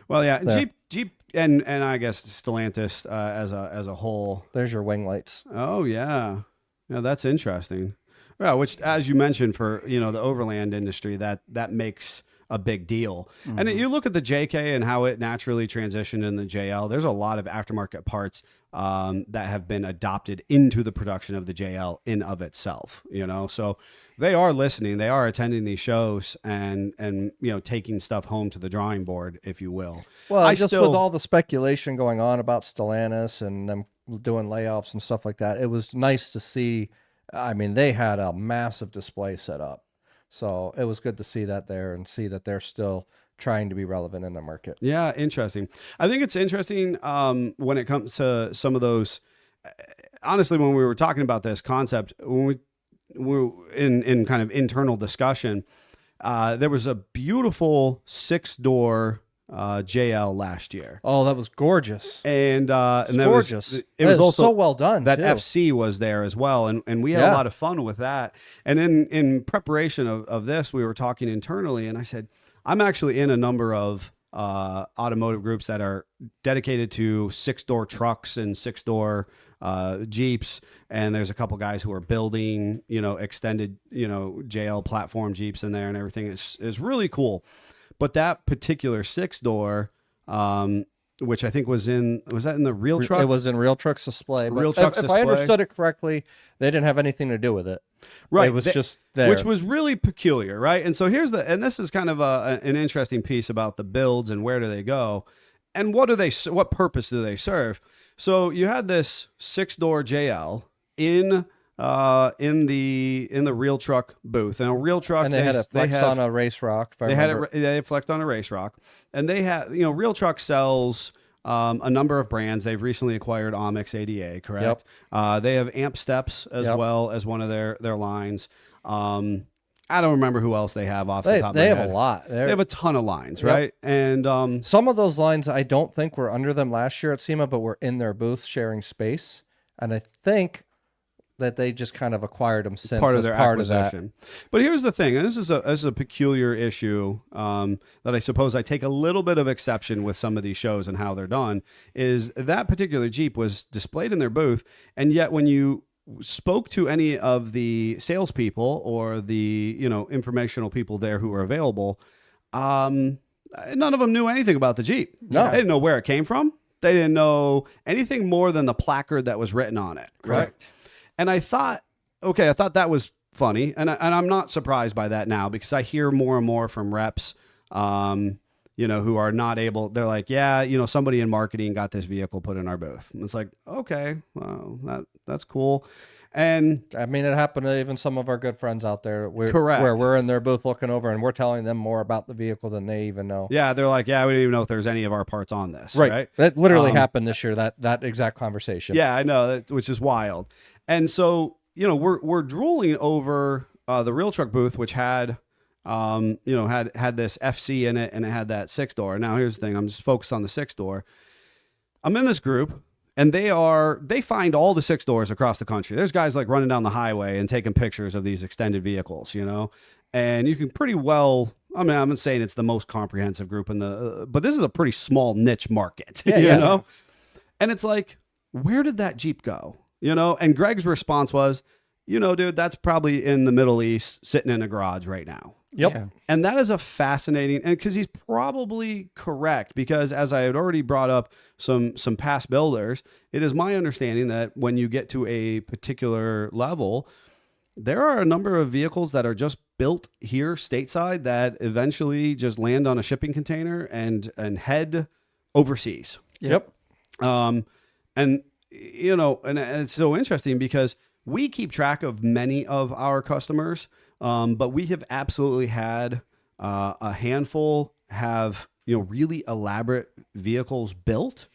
Well, yeah, there. Jeep, and I guess Stellantis as a whole. There's your wing lights. Oh yeah, that's interesting. Yeah, which, as you mentioned, for the overland industry, that makes a big deal. And you look at the JK and how it naturally transitioned in the JL. There's a lot of aftermarket parts that have been adopted into the production of the JL in of itself. So they are listening, they are attending these shows, and taking stuff home to the drawing board, if you will. Well, with all the speculation going on about Stellantis and them doing layoffs and stuff like that, it was nice to see. I mean, they had a massive display set up. So it was good to see that there and see that they're still trying to be relevant in the market. Yeah, interesting. I think it's interesting when it comes to some of those. Honestly, when we were talking about this concept, when we were in kind of internal discussion, there was a beautiful 6-door JL last year. Oh, that was gorgeous. And that gorgeous. It was also so well done. That too. FC was there as well, and we had a lot of fun with that. And in preparation of this, we were talking internally, and I said, I'm actually in a number of automotive groups that are dedicated to 6-door trucks and 6-door Jeeps, and there's a couple guys who are building extended JL platform Jeeps in there and everything. It's really cool. But that particular 6-door, which I think was that in the Real Truck? It was in Real Truck's display. But Real Truck's if I understood it correctly, they didn't have anything to do with it. Right. It was just there. Which was really peculiar, right? And so this is kind of an interesting piece about the builds and where do they go and what purpose do they serve? So you had this 6-door JL in the Real Truck booth, and a Real Truck, and they had a Flex on a Race Rock. They had Flex on a Race Rock, and they had Real Truck sells a number of brands. They've recently acquired Omix ADA, correct? Yep. They have Amp Steps as well as one of their lines. I don't remember who else they have off the top of my head. They have a lot. They have a ton of lines, right? And some of those lines I don't think were under them last year at SEMA, but were in their booth sharing space, and I think that they just kind of acquired them since part of their acquisition. Of that. But here's the thing, and this is a peculiar issue that I suppose I take a little bit of exception with some of these shows and how they're done, is that particular Jeep was displayed in their booth, and yet when you spoke to any of the salespeople or the informational people there who were available, none of them knew anything about the Jeep. No. They didn't know where it came from. They didn't know anything more than the placard that was written on it. Correct. Right? And I thought that was funny, and I'm not surprised by that now because I hear more and more from reps, who are not able. They're like, somebody in marketing got this vehicle put in our booth. And it's like, okay, well, that's cool. And I mean, it happened to even some of our good friends out there. Correct. Where we're in there booth looking over, and we're telling them more about the vehicle than they even know. yeah, they're like, yeah, we didn't even know if there's any of our parts on this. Right. That literally happened this year. That exact conversation. Yeah, I know, which is wild. And so, we're drooling over the Real Truck booth, which had, had this FC in it, and it had that 6-door. Now, here's the thing. I'm just focused on the 6-door. I'm in this group, and they find all the 6-doors across the country. There's guys like running down the highway and taking pictures of these extended vehicles, and you can pretty well, I mean, I'm not saying it's the most comprehensive group but this is a pretty small niche market, you know? And it's like, where did that Jeep go? And Greg's response was, dude, that's probably in the Middle East sitting in a garage right now. Yep. Yeah. And that is a fascinating, and because he's probably correct, because as I had already brought up some past builders, it is my understanding that when you get to a particular level, there are a number of vehicles that are just built here stateside that eventually just land on a shipping container and head overseas. Yep. And it's so interesting because we keep track of many of our customers, but we have absolutely had a handful have really elaborate vehicles built.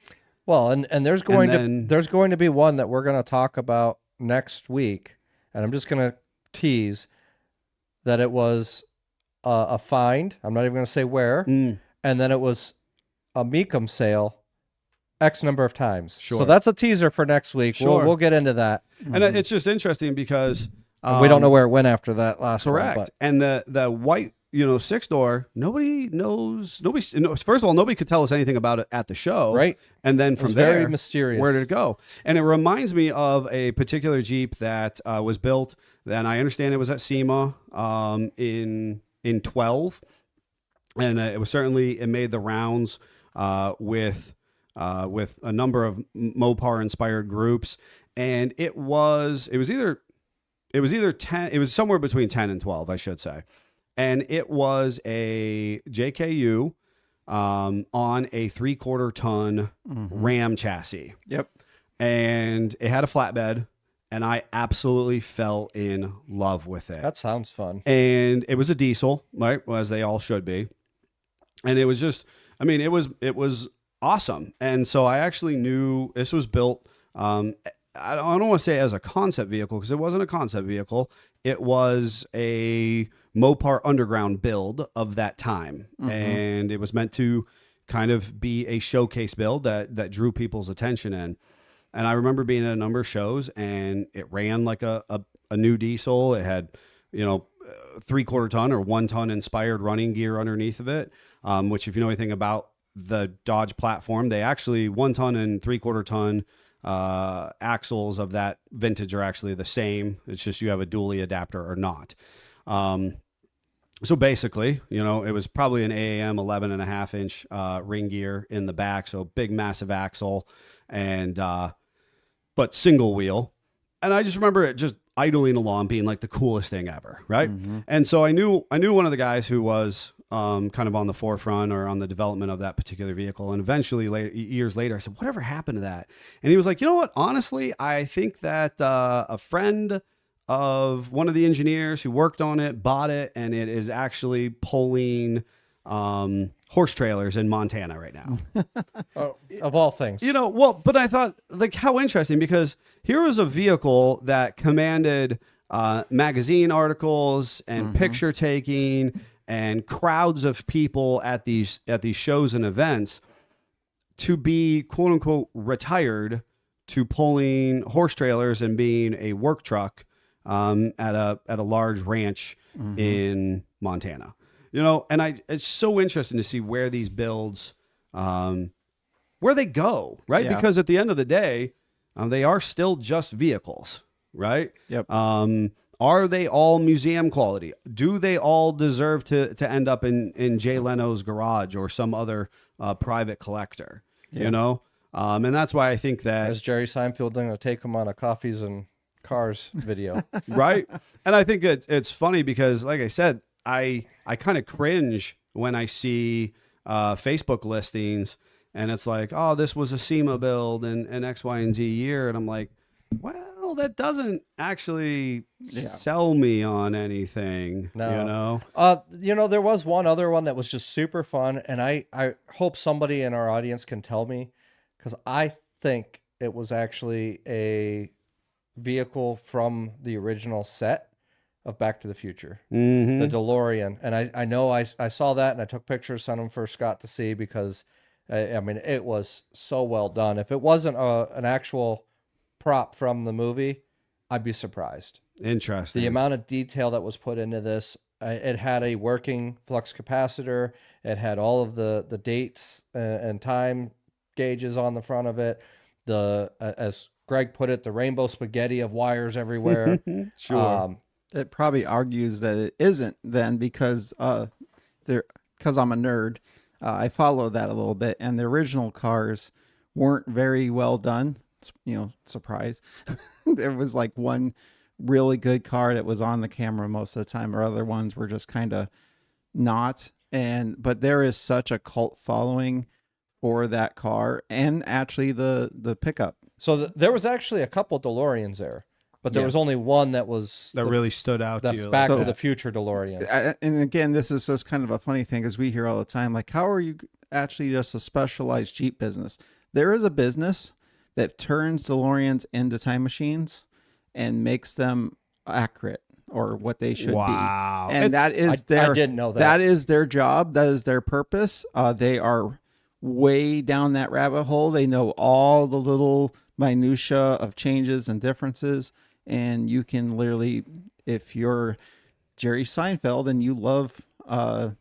Well, and there's going to be one that we're going to talk about next week, and I'm just going to tease that it was a find. I'm not even going to say where, and then it was a Mecum sale X number of times. Sure. So that's a teaser for next week. Sure. We'll get into that. And it's just interesting because We don't know where it went after that last correct. one. And the white, 6-door, nobody knows. First of all, nobody could tell us anything about it at the show. Right. And then from there, very mysterious. Where did it go? And it reminds me of a particular Jeep that was built, and I understand it was at SEMA in 12. And it made the rounds with a number of Mopar inspired groups. And it was either 10, it was somewhere between 10 and 12, I should say. And it was a JKU on a 3/4 ton Ram chassis. Yep. And it had a flatbed, and I absolutely fell in love with it. That sounds fun. And it was a diesel, right? As they all should be. And it was just, it was awesome. And so I actually knew this was built, I don't want to say as a concept vehicle, because it wasn't a concept vehicle. It was a Mopar underground build of that time. And it was meant to kind of be a showcase build that drew people's attention in. And I remember being at a number of shows, and it ran like a new diesel. It had, 3/4 ton or 1 ton inspired running gear underneath of it, which, if you know anything about the Dodge platform, they actually 1 ton and 3/4 ton axles of that vintage are actually the same. It's just you have a dually adapter or not. So basically, it was probably an AAM 11.5 inch ring gear in the back. So big, massive axle, and but single wheel. And I just remember it just idling along being like the coolest thing ever. Right. And so I knew one of the guys who was kind of on the forefront or on the development of that particular vehicle. And eventually years later, I said, whatever happened to that? And he was like, you know what? Honestly, I think that a friend of one of the engineers who worked on it bought it, and it is actually pulling horse trailers in Montana right now. Of all things. But I thought, like, how interesting, because here was a vehicle that commanded magazine articles and picture taking and crowds of people at these shows and events, to be quote unquote retired to pulling horse trailers and being a work truck at a large ranch in Montana. And it's so interesting to see where these builds, where they go, right? Yeah. Because at the end of the day, they are still just vehicles, right? Yep. Are they all museum quality? Do they all deserve to end up in Jay Leno's garage or some other private collector? Yeah. And that's why I think that As Jerry Seinfeld going to take him on a Coffees and Cars video. right. And I think it's funny because, like I said, I kind of cringe when I see Facebook listings and it's like, oh, this was a SEMA build and X, Y, and Z year. And I'm like, well, that doesn't actually sell me on anything. No. There was one other one that was just super fun, and I hope somebody in our audience can tell me, because I think it was actually a vehicle from the original set of Back to the Future, the DeLorean. And I know I saw that, and I took pictures, sent them for Scott to see, because I mean, it was so well done. If it wasn't an actual prop from the movie, I'd be surprised. Interesting. The amount of detail that was put into this. It had a working flux capacitor. It had all of the dates and time gauges on the front of it. As Greg put it, the rainbow spaghetti of wires everywhere. Sure. It probably argues that it isn't then, because I'm a nerd. I follow that a little bit, and the original cars weren't very well done. Surprise. There was like one really good car that was on the camera most of the time, or other ones were just kind of not. But there is such a cult following for that car, and actually the pickup. So there was actually a couple DeLoreans there, but there was only one that really stood out to that's you. Back to the Future DeLorean. And again, this is just kind of a funny thing, because we hear all the time, like, how are you actually just a specialized Jeep business? There is a business that turns DeLoreans into time machines and makes them accurate, or what they should be. And that is I didn't know that. That is their job. That is their purpose. They are way down that rabbit hole. They know all the little minutia of changes and differences. And you can literally, if you're Jerry Seinfeld and you love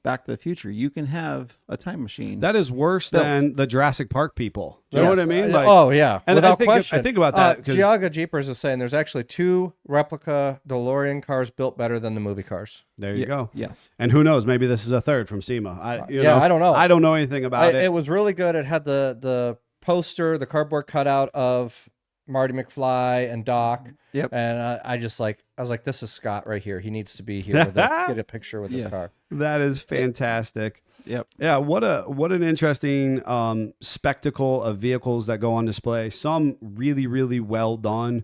Back to the Future, you can have a time machine. That is worse than the Jurassic Park people. You know what I mean? And Without question. I think about that. Giaga Jeepers is saying there's actually 2 replica DeLorean cars built better than the movie cars. There you go. Yes. And who knows? Maybe this is a third from SEMA. I don't know. I don't know anything about it. It was really good. It had the poster, the cardboard cutout of Marty McFly and Doc. Yep. And I was like, this is Scott right here. He needs to be here with us. Get a picture with this car. That is fantastic. Yep. Yeah. What an interesting spectacle of vehicles that go on display. Some really, really well done.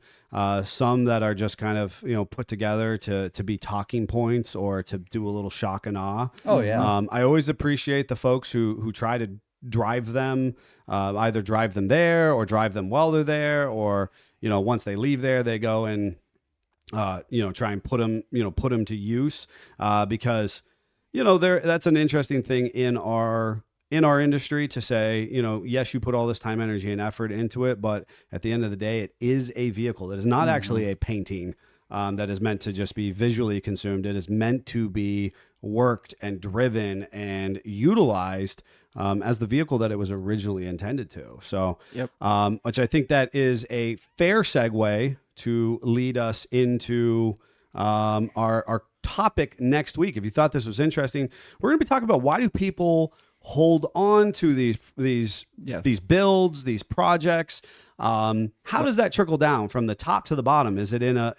Some that are just kind of, put together to be talking points or to do a little shock and awe. Oh yeah. I always appreciate the folks who try to drive them, either drive them there or drive them while they're there, or once they leave there, they go and try and put them to use, because that's an interesting thing in our industry to say, yes, you put all this time, energy, and effort into it, but at the end of the day, it is a vehicle. It is not actually a painting that is meant to just be visually consumed. It is meant to be worked and driven and utilized as the vehicle that it was originally intended to. So, which I think that is a fair segue to lead us into our topic next week. If you thought this was interesting, we're going to be talking about, why do people hold on to these builds, these projects? How does that trickle down from the top to the bottom? Is it in a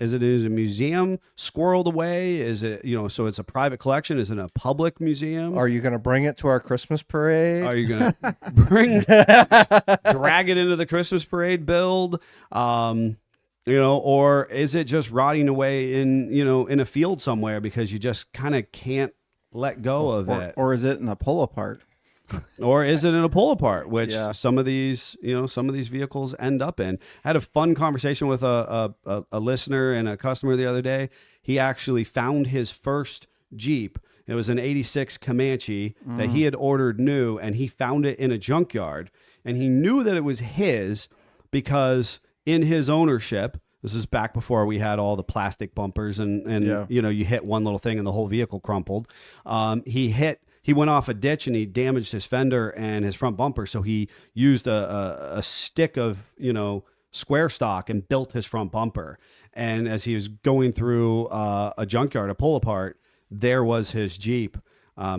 museum squirreled away? Is it, so it's a private collection? Is it a public museum? Are you going to bring it to our Christmas parade? Are you going to drag it into the Christmas parade build? Or is it just rotting away in a field somewhere because you just kind of can't let go of it? Or is it in a pull apart? Or is it in a pull apart, which some of these vehicles end up in? I had a fun conversation with a listener and a customer the other day. He actually found his first Jeep. It was an 86 Comanche that he had ordered new, and he found it in a junkyard. And he knew that it was his because in his ownership, this is back before we had all the plastic bumpers and you hit one little thing and the whole vehicle crumpled. He went off a ditch and he damaged his fender and his front bumper. So he used a stick of, square stock and built his front bumper. And as he was going through a junkyard, a pull apart, there was his Jeep.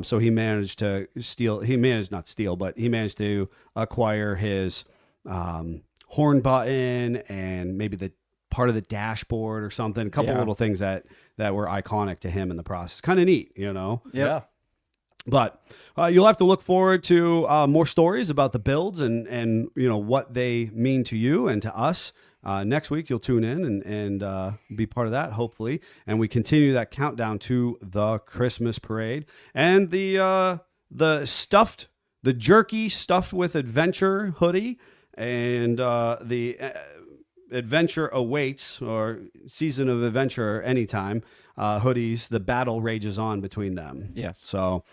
So he managed to acquire his horn button and maybe the part of the dashboard or something. A couple little things that were iconic to him in the process. Kind of neat, Yeah. But you'll have to look forward to more stories about the builds and what they mean to you and to us next week you'll tune in and be part of that, hopefully. And we continue that countdown to the Christmas parade and the jerky stuffed with adventure hoodie and the adventure awaits or season of adventure anytime hoodies. The battle rages on between them. Yes. So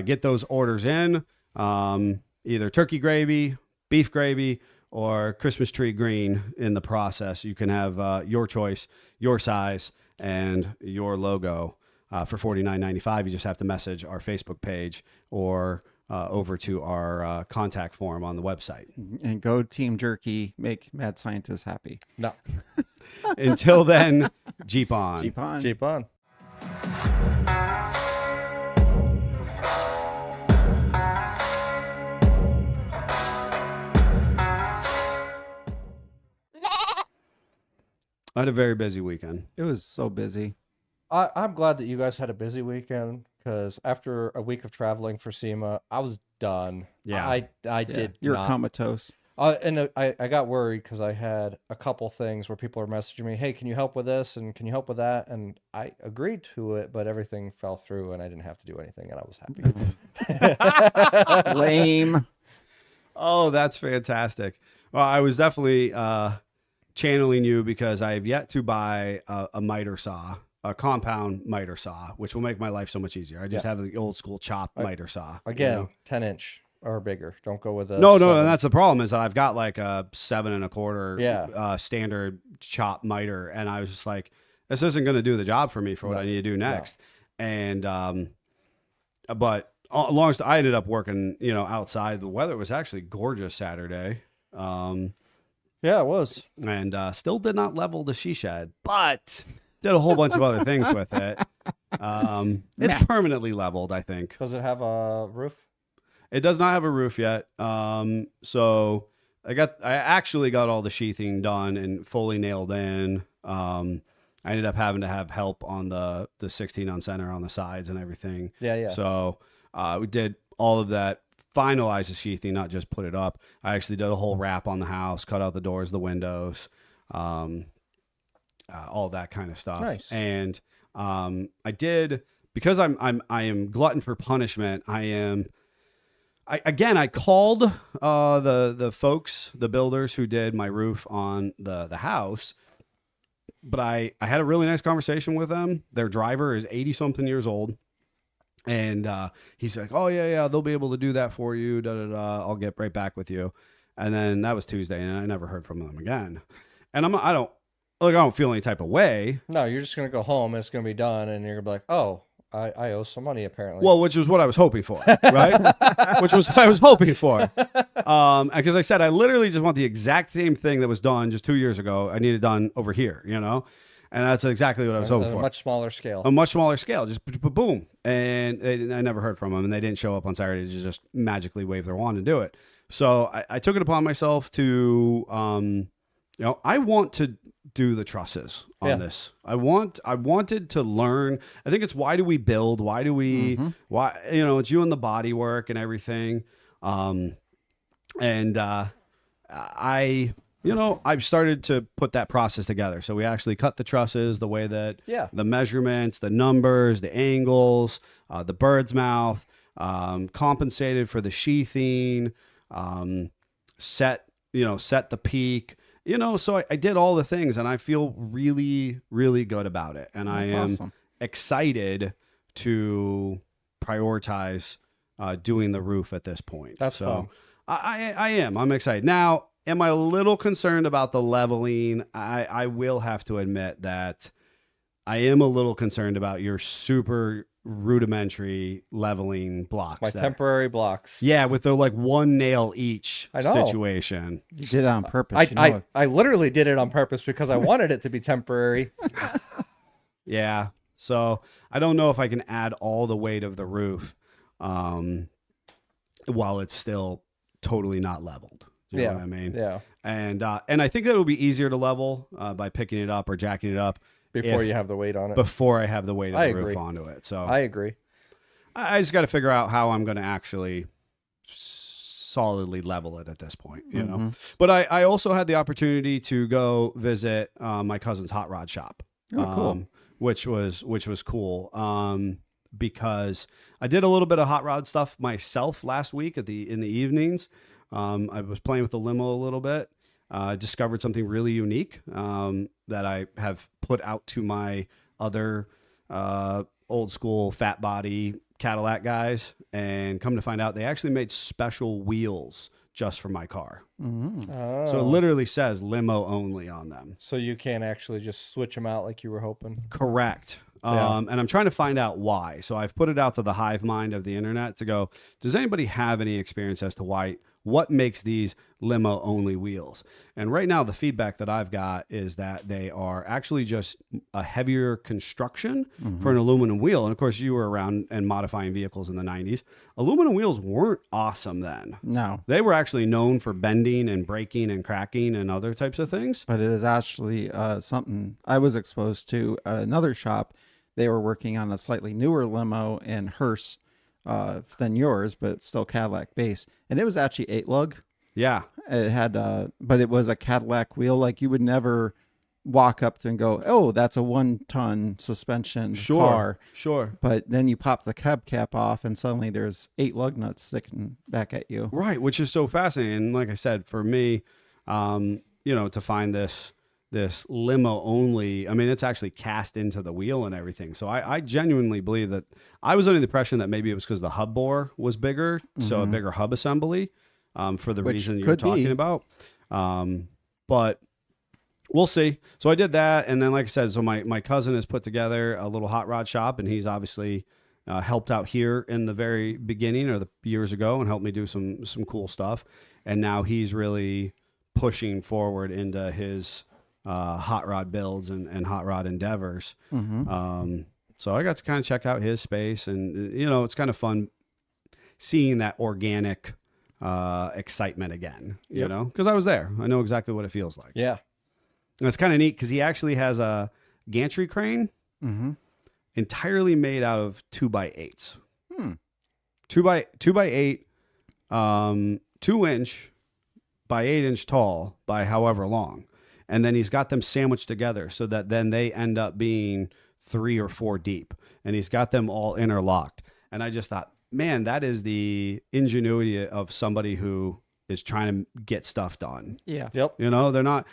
get those orders in, either turkey gravy, beef gravy, or Christmas tree green in the process. You can have your choice, your size, and your logo for $49.95. You just have to message our Facebook page or over to our contact form on the website. And go Team Jerky, make mad scientists happy. No. Until then, Jeep on. Jeep on. Jeep on. I had a very busy weekend. It was so busy. I'm glad that you guys had a busy weekend because after a week of traveling for SEMA, I was done. Yeah. I did You're not. comatose. And I got worried because I had a couple things where people were messaging me, hey, can you help with this? And can you help with that? And I agreed to it, but everything fell through and I didn't have to do anything and I was happy. Lame. Oh, that's fantastic. Well, I was definitely channeling you because I have yet to buy a miter saw, a compound miter saw, which will make my life so much easier. I just have the old school chop miter saw. Again, you know? 10-inch or bigger. Don't go with a No, 7. and that's the problem is that I've got like a 7 1/4 standard chop miter, and I was just like, this isn't going to do the job for me for what I need to do next. And but I ended up working, outside. The weather was actually gorgeous Saturday. Yeah, it was. And still did not level the she shed, but did a whole bunch of other things with it. It's permanently leveled, I think. Does it have a roof? It does not have a roof yet. So I actually got all the sheathing done and fully nailed in. I ended up having to have help on the 16 on center on the sides and everything. Yeah. So we did all of that, finalize the sheathing, not just put it up. I actually did a whole wrap on the house, cut out the doors, the windows, all that kind of stuff. Nice. And I did, because I am glutton for punishment. I called the folks, the builders who did my roof on the house, but I had a really nice conversation with them. Their driver is 80 something years old. And he's like, oh, yeah, they'll be able to do that for you. I'll get right back with you. And then that was Tuesday, and I never heard from them again. And I don't feel any type of way. No, you're just going to go home, and it's going to be done, and you're going to be like, oh, I owe some money, apparently. Well, which was what I was hoping for, right? Which was what I was hoping for. Because I said I literally just want the exact same thing that was done just 2 years ago. I need it done over here, And that's exactly what I was hoping for. A much smaller scale. A much smaller scale, just boom. And I never heard from them, and they didn't show up on Saturday to just magically wave their wand and do it. So I took it upon myself to, I want to do the trusses on this. I wanted to learn. I think it's why do we build? Why do we, why, it's you and the body work and everything. I've started to put that process together. So we actually cut the trusses the way that the measurements, the numbers, the angles, the bird's mouth, compensated for the sheathing, set the peak, so I did all the things and I feel really, really good about it. And I am awesome. Excited to prioritize doing the roof at this point. That's fun. I am. I'm excited. Now, am I a little concerned about the leveling? I will have to admit that I am a little concerned about your super rudimentary leveling blocks. My temporary blocks. Yeah, with the one nail each situation. You did it on purpose. I literally did it on purpose because I wanted it to be temporary. Yeah. So I don't know if I can add all the weight of the roof while it's still totally not leveled. You know what I mean? Yeah. And I think that it'll be easier to level by picking it up or jacking it up Before you have the weight on it. Before I have the weight of the agree. roof onto it. So I agree. I just got to figure out how I'm going to actually solidly level it at this point, you know. But I also had the opportunity to go visit my cousin's hot rod shop, cool. which was cool. Because I did a little bit of hot rod stuff myself last week in the evenings. I was playing with the limo a little bit. Discovered something really unique that I have put out to my other old school fat body Cadillac guys, and come to find out they actually made special wheels just for my car. Oh. So it literally says limo only on them. So you can't actually just switch them out like you were hoping. Correct. Yeah. And I'm trying to find out why. So I've put it out to the hive mind of the internet to go, does anybody have any experience as to what makes these limo only wheels? And right now the feedback that I've got is that they are actually just a heavier construction for an aluminum wheel. And of course you were around and modifying vehicles in the 90s. Aluminum wheels weren't awesome then. No. They were actually known for bending and breaking and cracking and other types of things. But it is actually something I was exposed to. Another shop, they were working on a slightly newer limo in hearse than yours, but it's still Cadillac base. And it was actually 8-lug. Yeah. It had, but it was a Cadillac wheel. Like you would never walk up to and go, oh, that's a 1-ton suspension car. Sure. But then you pop the cab cap off and suddenly there's 8 lug nuts sticking back at you. Right, which is so fascinating. And like I said, for me, to find this limo only, I mean, it's actually cast into the wheel and everything. So I genuinely believe that I was under the impression that maybe it was because the hub bore was bigger, so a bigger hub assembly, for the reason you're talking about. But we'll see. So I did that, and then like I said, so my cousin has put together a little hot rod shop, and he's obviously helped out here in the very beginning or the years ago and helped me do some cool stuff. And now he's really pushing forward into his hot rod builds and hot rod endeavors. So I got to kind of check out his space, and it's kind of fun seeing that organic excitement again, you know, because I was there. I know exactly what it feels like. Yeah. And it's kind of neat because he actually has a gantry crane entirely made out of 2x8s. 2x8, 2-inch by 8-inch tall by however long. And then he's got them sandwiched together so that then they end up being 3 or 4 deep. And he's got them all interlocked. And I just thought, man, that is the ingenuity of somebody who is trying to get stuff done. Yeah. Yep. They're not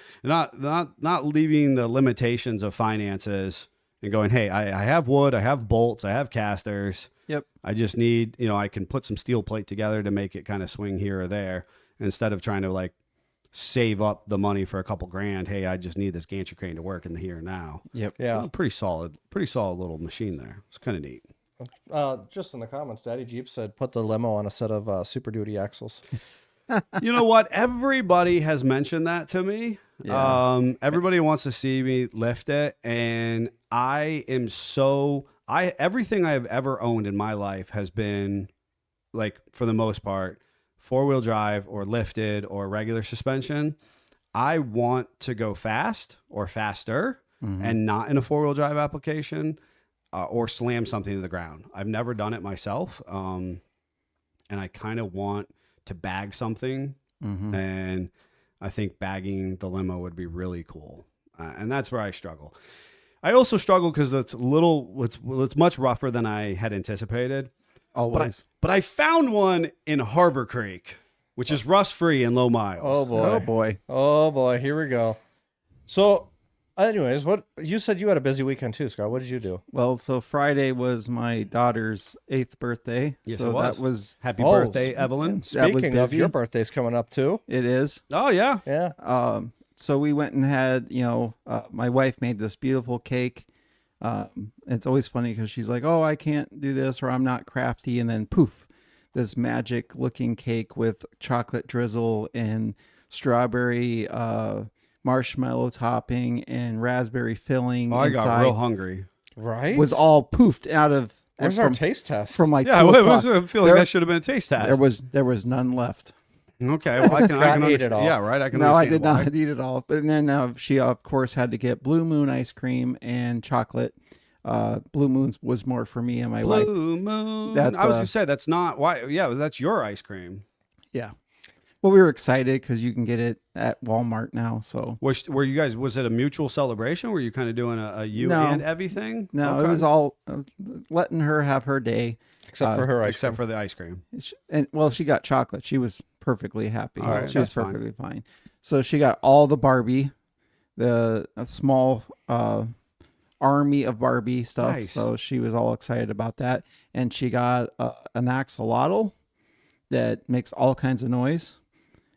leaving the limitations of finances and going, hey, I have wood, I have bolts, I have casters. Yep. I just need, I can put some steel plate together to make it kind of swing here or there instead of trying to like save up the money for a couple grand. Hey, I just need this gantry crane to work in the here and now. Yep. Yeah. Pretty solid little machine there. It's kind of neat. Just in the comments, Daddy Jeep said put the limo on a set of Super Duty axles. You know what? Everybody has mentioned that to me. Yeah. Everybody wants to see me lift it, and everything I have ever owned in my life has been, like, for the most part, 4-wheel drive or lifted or regular suspension. I want to go fast or faster and not in a 4-wheel drive application or slam something to the ground. I've never done it myself, and I kind of want to bag something, and I think bagging the limo would be really cool, and that's where I struggle. I also struggle because it's much rougher than I had anticipated. Always. But I found one in Harbor Creek, which is rust free and low miles. Oh boy. Oh boy. Oh boy. Here we go. So, anyways, what you said you had a busy weekend too, Scott. What did you do? Well, so Friday was my daughter's 8th birthday. Yes, so it was. that was Happy birthday, Evelyn. That was Speaking of, busy. your birthday's coming up too. It is. Oh yeah. Yeah. So we went and had, my wife made this beautiful cake. It's always funny because she's like, oh, I can't do this or I'm not crafty. And then poof, this magic looking cake with chocolate drizzle and strawberry marshmallow topping and raspberry filling. Oh, I got inside real hungry. Right. was all poofed out of Where's our taste test? from like Yeah, 2 I o'clock. feel like that should have been a taste test. There was none left. Okay, well, I can Scott ate understand. it all. Yeah, right. I can. No, I understand did why. not eat it all. But then she, of course, had to get Blue Moon ice cream and chocolate. Blue Moon's was more for me and my wife. Blue Moon. That's, I was gonna say that's not why. Yeah, that's your ice cream. Yeah. Well, we were excited because you can get it at Walmart now. So Were you guys? Was it a mutual celebration? Were you kind of doing a you No. and everything? no, Okay. it was all letting her have her day. Except for her ice except cream. for the ice cream. And well, she got chocolate. She was perfectly happy. All right, She was that's fine. perfectly fine. So she got all the Barbie, a small army of Barbie stuff. Nice. So she was all excited about that. And she got an axolotl that makes all kinds of noise.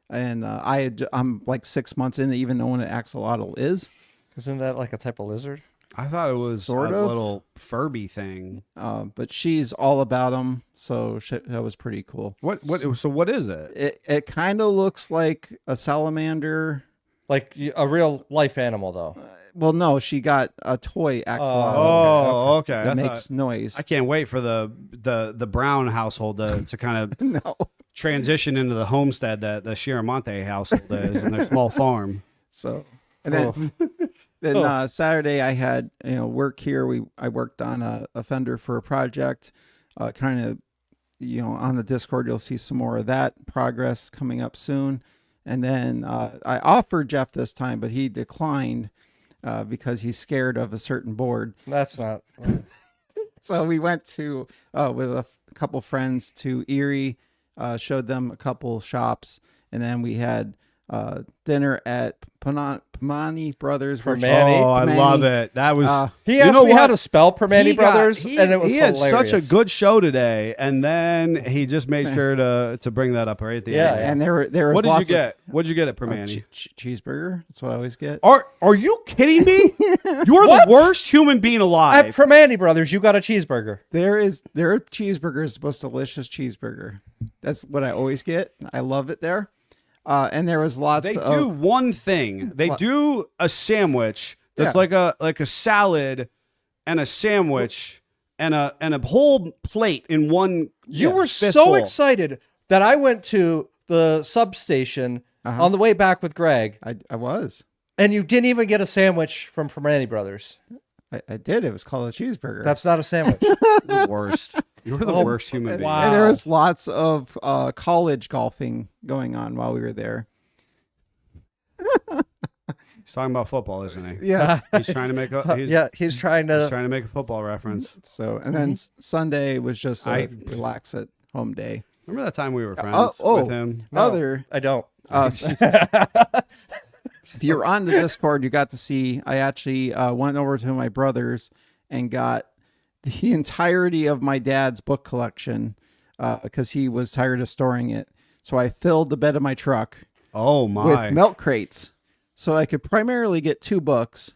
And I'm like 6 months into even knowing what an axolotl is. Isn't that like a type of lizard? I thought it was Sort a of. little Furby thing. But she's all about them. So that was pretty cool. What? So what is it? It kind of looks like a salamander. Like a real life animal, though. Well, no, she got a toy axolotl Oh, okay. that I makes thought- noise. I can't wait for the Brown household to kind of No. transition into the homestead that the Shiramonte household is and their small farm. So, and then Saturday I had work here. I worked on a fender for a project. Kind of on the Discord you'll see some more of that progress coming up soon. And then I offered Jeff this time, but he declined because he's scared of a certain board. That's not. So we went to with a couple friends to Erie, showed them a couple shops, and then we had dinner at Pamani Brothers. which- Permani? Oh, I Permani. love it. That was He You asked know me how what? to spell Permani He got- Brothers, he- and it was he had hilarious. such a good show today, and then he just made sure to bring that up right at the Yeah, end. yeah. And there was What did you lots get? What did you get at of Permani? cheeseburger. That's what I always get. Are you kidding me? You are the worst human being At alive. Permani Brothers, you got a cheeseburger. Their cheeseburger is the most delicious cheeseburger. That's what I always get. I love it there. And there was lots They of do one thing. They do a sandwich that's Yeah. like a salad and a sandwich and a whole plate in one. You were fistful. so excited that I went to the substation on the way back with Greg, I was. and you didn't even get a sandwich from Permani Brothers. I did. It was called a cheeseburger. That's not a sandwich. The worst. You're the worst human being. wow. And there was lots of college golfing going on while we were there. He's talking about football, isn't he? Yes. He's trying to make a. He's, Yeah, he's trying he's to. trying to make a football reference. So, and then Sunday was just a I- relax at home day. Remember that time we were friends oh. with him? No. Other, I don't. if you're on the Discord, you got to see, I actually went over to my brother's and got the entirety of my dad's book collection because he was tired of storing it. So I filled the bed of my truck Oh my! with milk crates. So I could primarily get 2 books,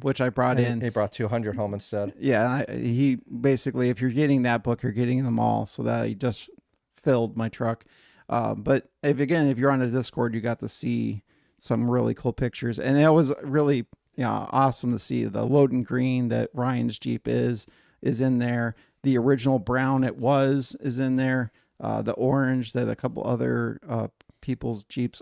which I brought in. He brought 200 home instead. Yeah, he basically, if you're getting that book, you're getting them all. So that he just filled my truck. But if you're on the Discord, you got to see some really cool pictures, and it was really awesome to see the Loden green that Ryan's Jeep is in there. The original brown is in there. The orange that a couple other people's Jeeps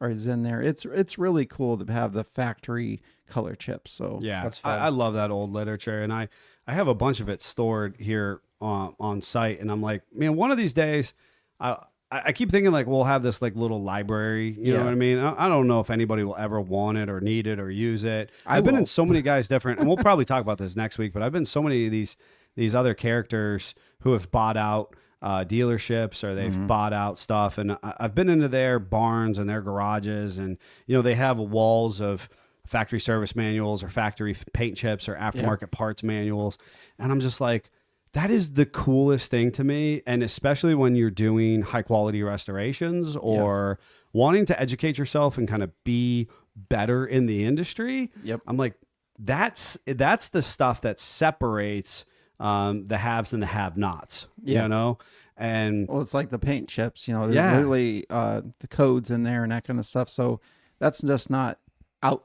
is in there. It's really cool to have the factory color chips. So Yeah, That's fun. I love that old literature, and I have a bunch of it stored here on site, and I'm like, man, one of these days, I keep thinking like we'll have this like little library, you know Yeah. what I mean? I don't know if anybody will ever want it or need it or use it. I I've been in will. so many guys different, and we'll probably talk about this next week, but I've been so many of these other characters who have bought out dealerships or they've bought out stuff, and I've been into their barns and their garages, and they have walls of factory service manuals or factory paint chips or aftermarket parts manuals, and I'm just like, that is the coolest thing to me, and especially when you're doing high quality restorations or wanting to educate yourself and kind of be better in the industry. Yep. I'm like, that's the stuff that separates the haves and the have-nots. Yes. And well, it's like the paint chips, there's Yeah. literally the codes in there and that kind of stuff. So that's just not out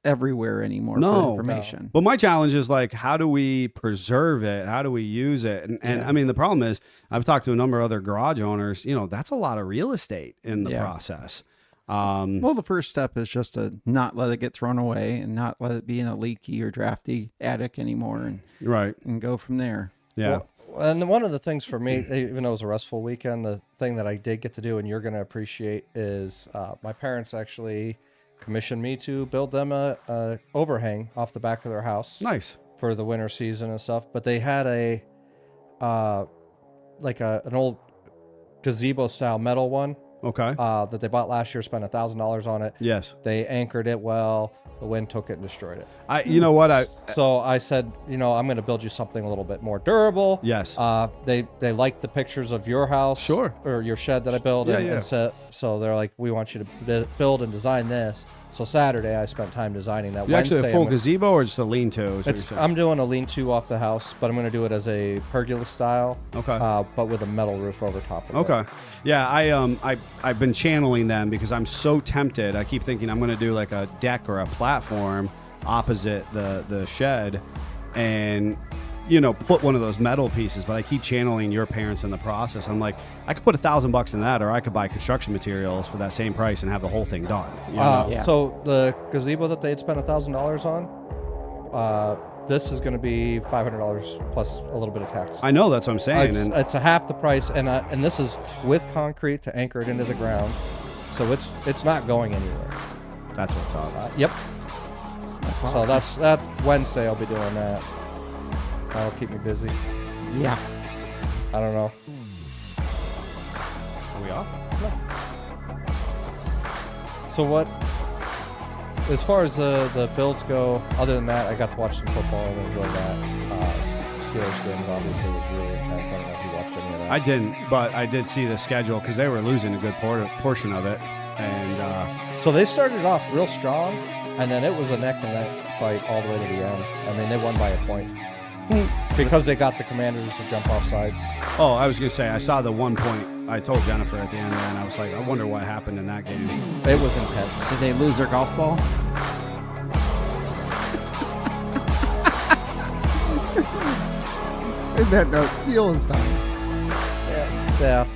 everywhere anymore for information. But my challenge is like, how do we preserve it? How do we use it? And I mean, the problem is, I've talked to a number of other garage owners. That's a lot of real estate in the process. Well, the first step is just to not let it get thrown away and not let it be in a leaky or drafty attic anymore, Right. and go from there. Yeah. Well, and one of the things for me, even though it was a restful weekend, the thing that I did get to do, and you're going to appreciate, is my parents actually commissioned me to build them a overhang off the back of their house Nice. for the winter season and stuff. But they had an old gazebo style metal one Okay. that they bought last year, spent $1,000 on it. Yes. They anchored it well. The wind took it and destroyed it. You know what? So I said, I'm going to build you something a little bit more durable. Yes. They liked the pictures of your house, Sure, or your shed that I built, Yeah, and, yeah. and so they're like, we want you to build and design this. So Saturday I spent time designing that. You actually Wednesday, a full gazebo or just a lean-to? I'm doing a lean-to off the house, but I'm going to do it as a pergola style. Okay. But with a metal roof over top of it. Okay. Yeah, I've been channeling them because I'm so tempted. I keep thinking I'm going to do like a deck or a platform opposite the shed and put one of those metal pieces, but I keep channeling your parents in the process. I'm like, I could put $1,000 in that, or I could buy construction materials for that same price and have the whole thing done. Yeah. So the gazebo that they had spent $1,000 on, this is going to be $500 plus a little bit of tax. I know, that's what I'm saying. It's a half the price, and this is with concrete to anchor it into the ground, so it's not going anywhere. That's what's up. Yep. That's So awesome. that's Wednesday. I'll be doing that. That'll keep me busy. Yeah. I don't know. Are we off? So what? As far as the builds go, other than that, I got to watch some football and enjoy that. Steelers games obviously was really intense. I don't know if you watched any of that. I didn't, but I did see the schedule because they were losing a good portion of it. And So they started off real strong, and then it was a neck and neck fight all the way to the end. I mean, they won by a point because they got the Commanders to jump off sides. I was going to say, I saw the 1 point. I told Jennifer at the end there, and I was like, I wonder what happened in that game. It was intense. Did they lose their golf ball? Isn't that no Steelers time? Yeah.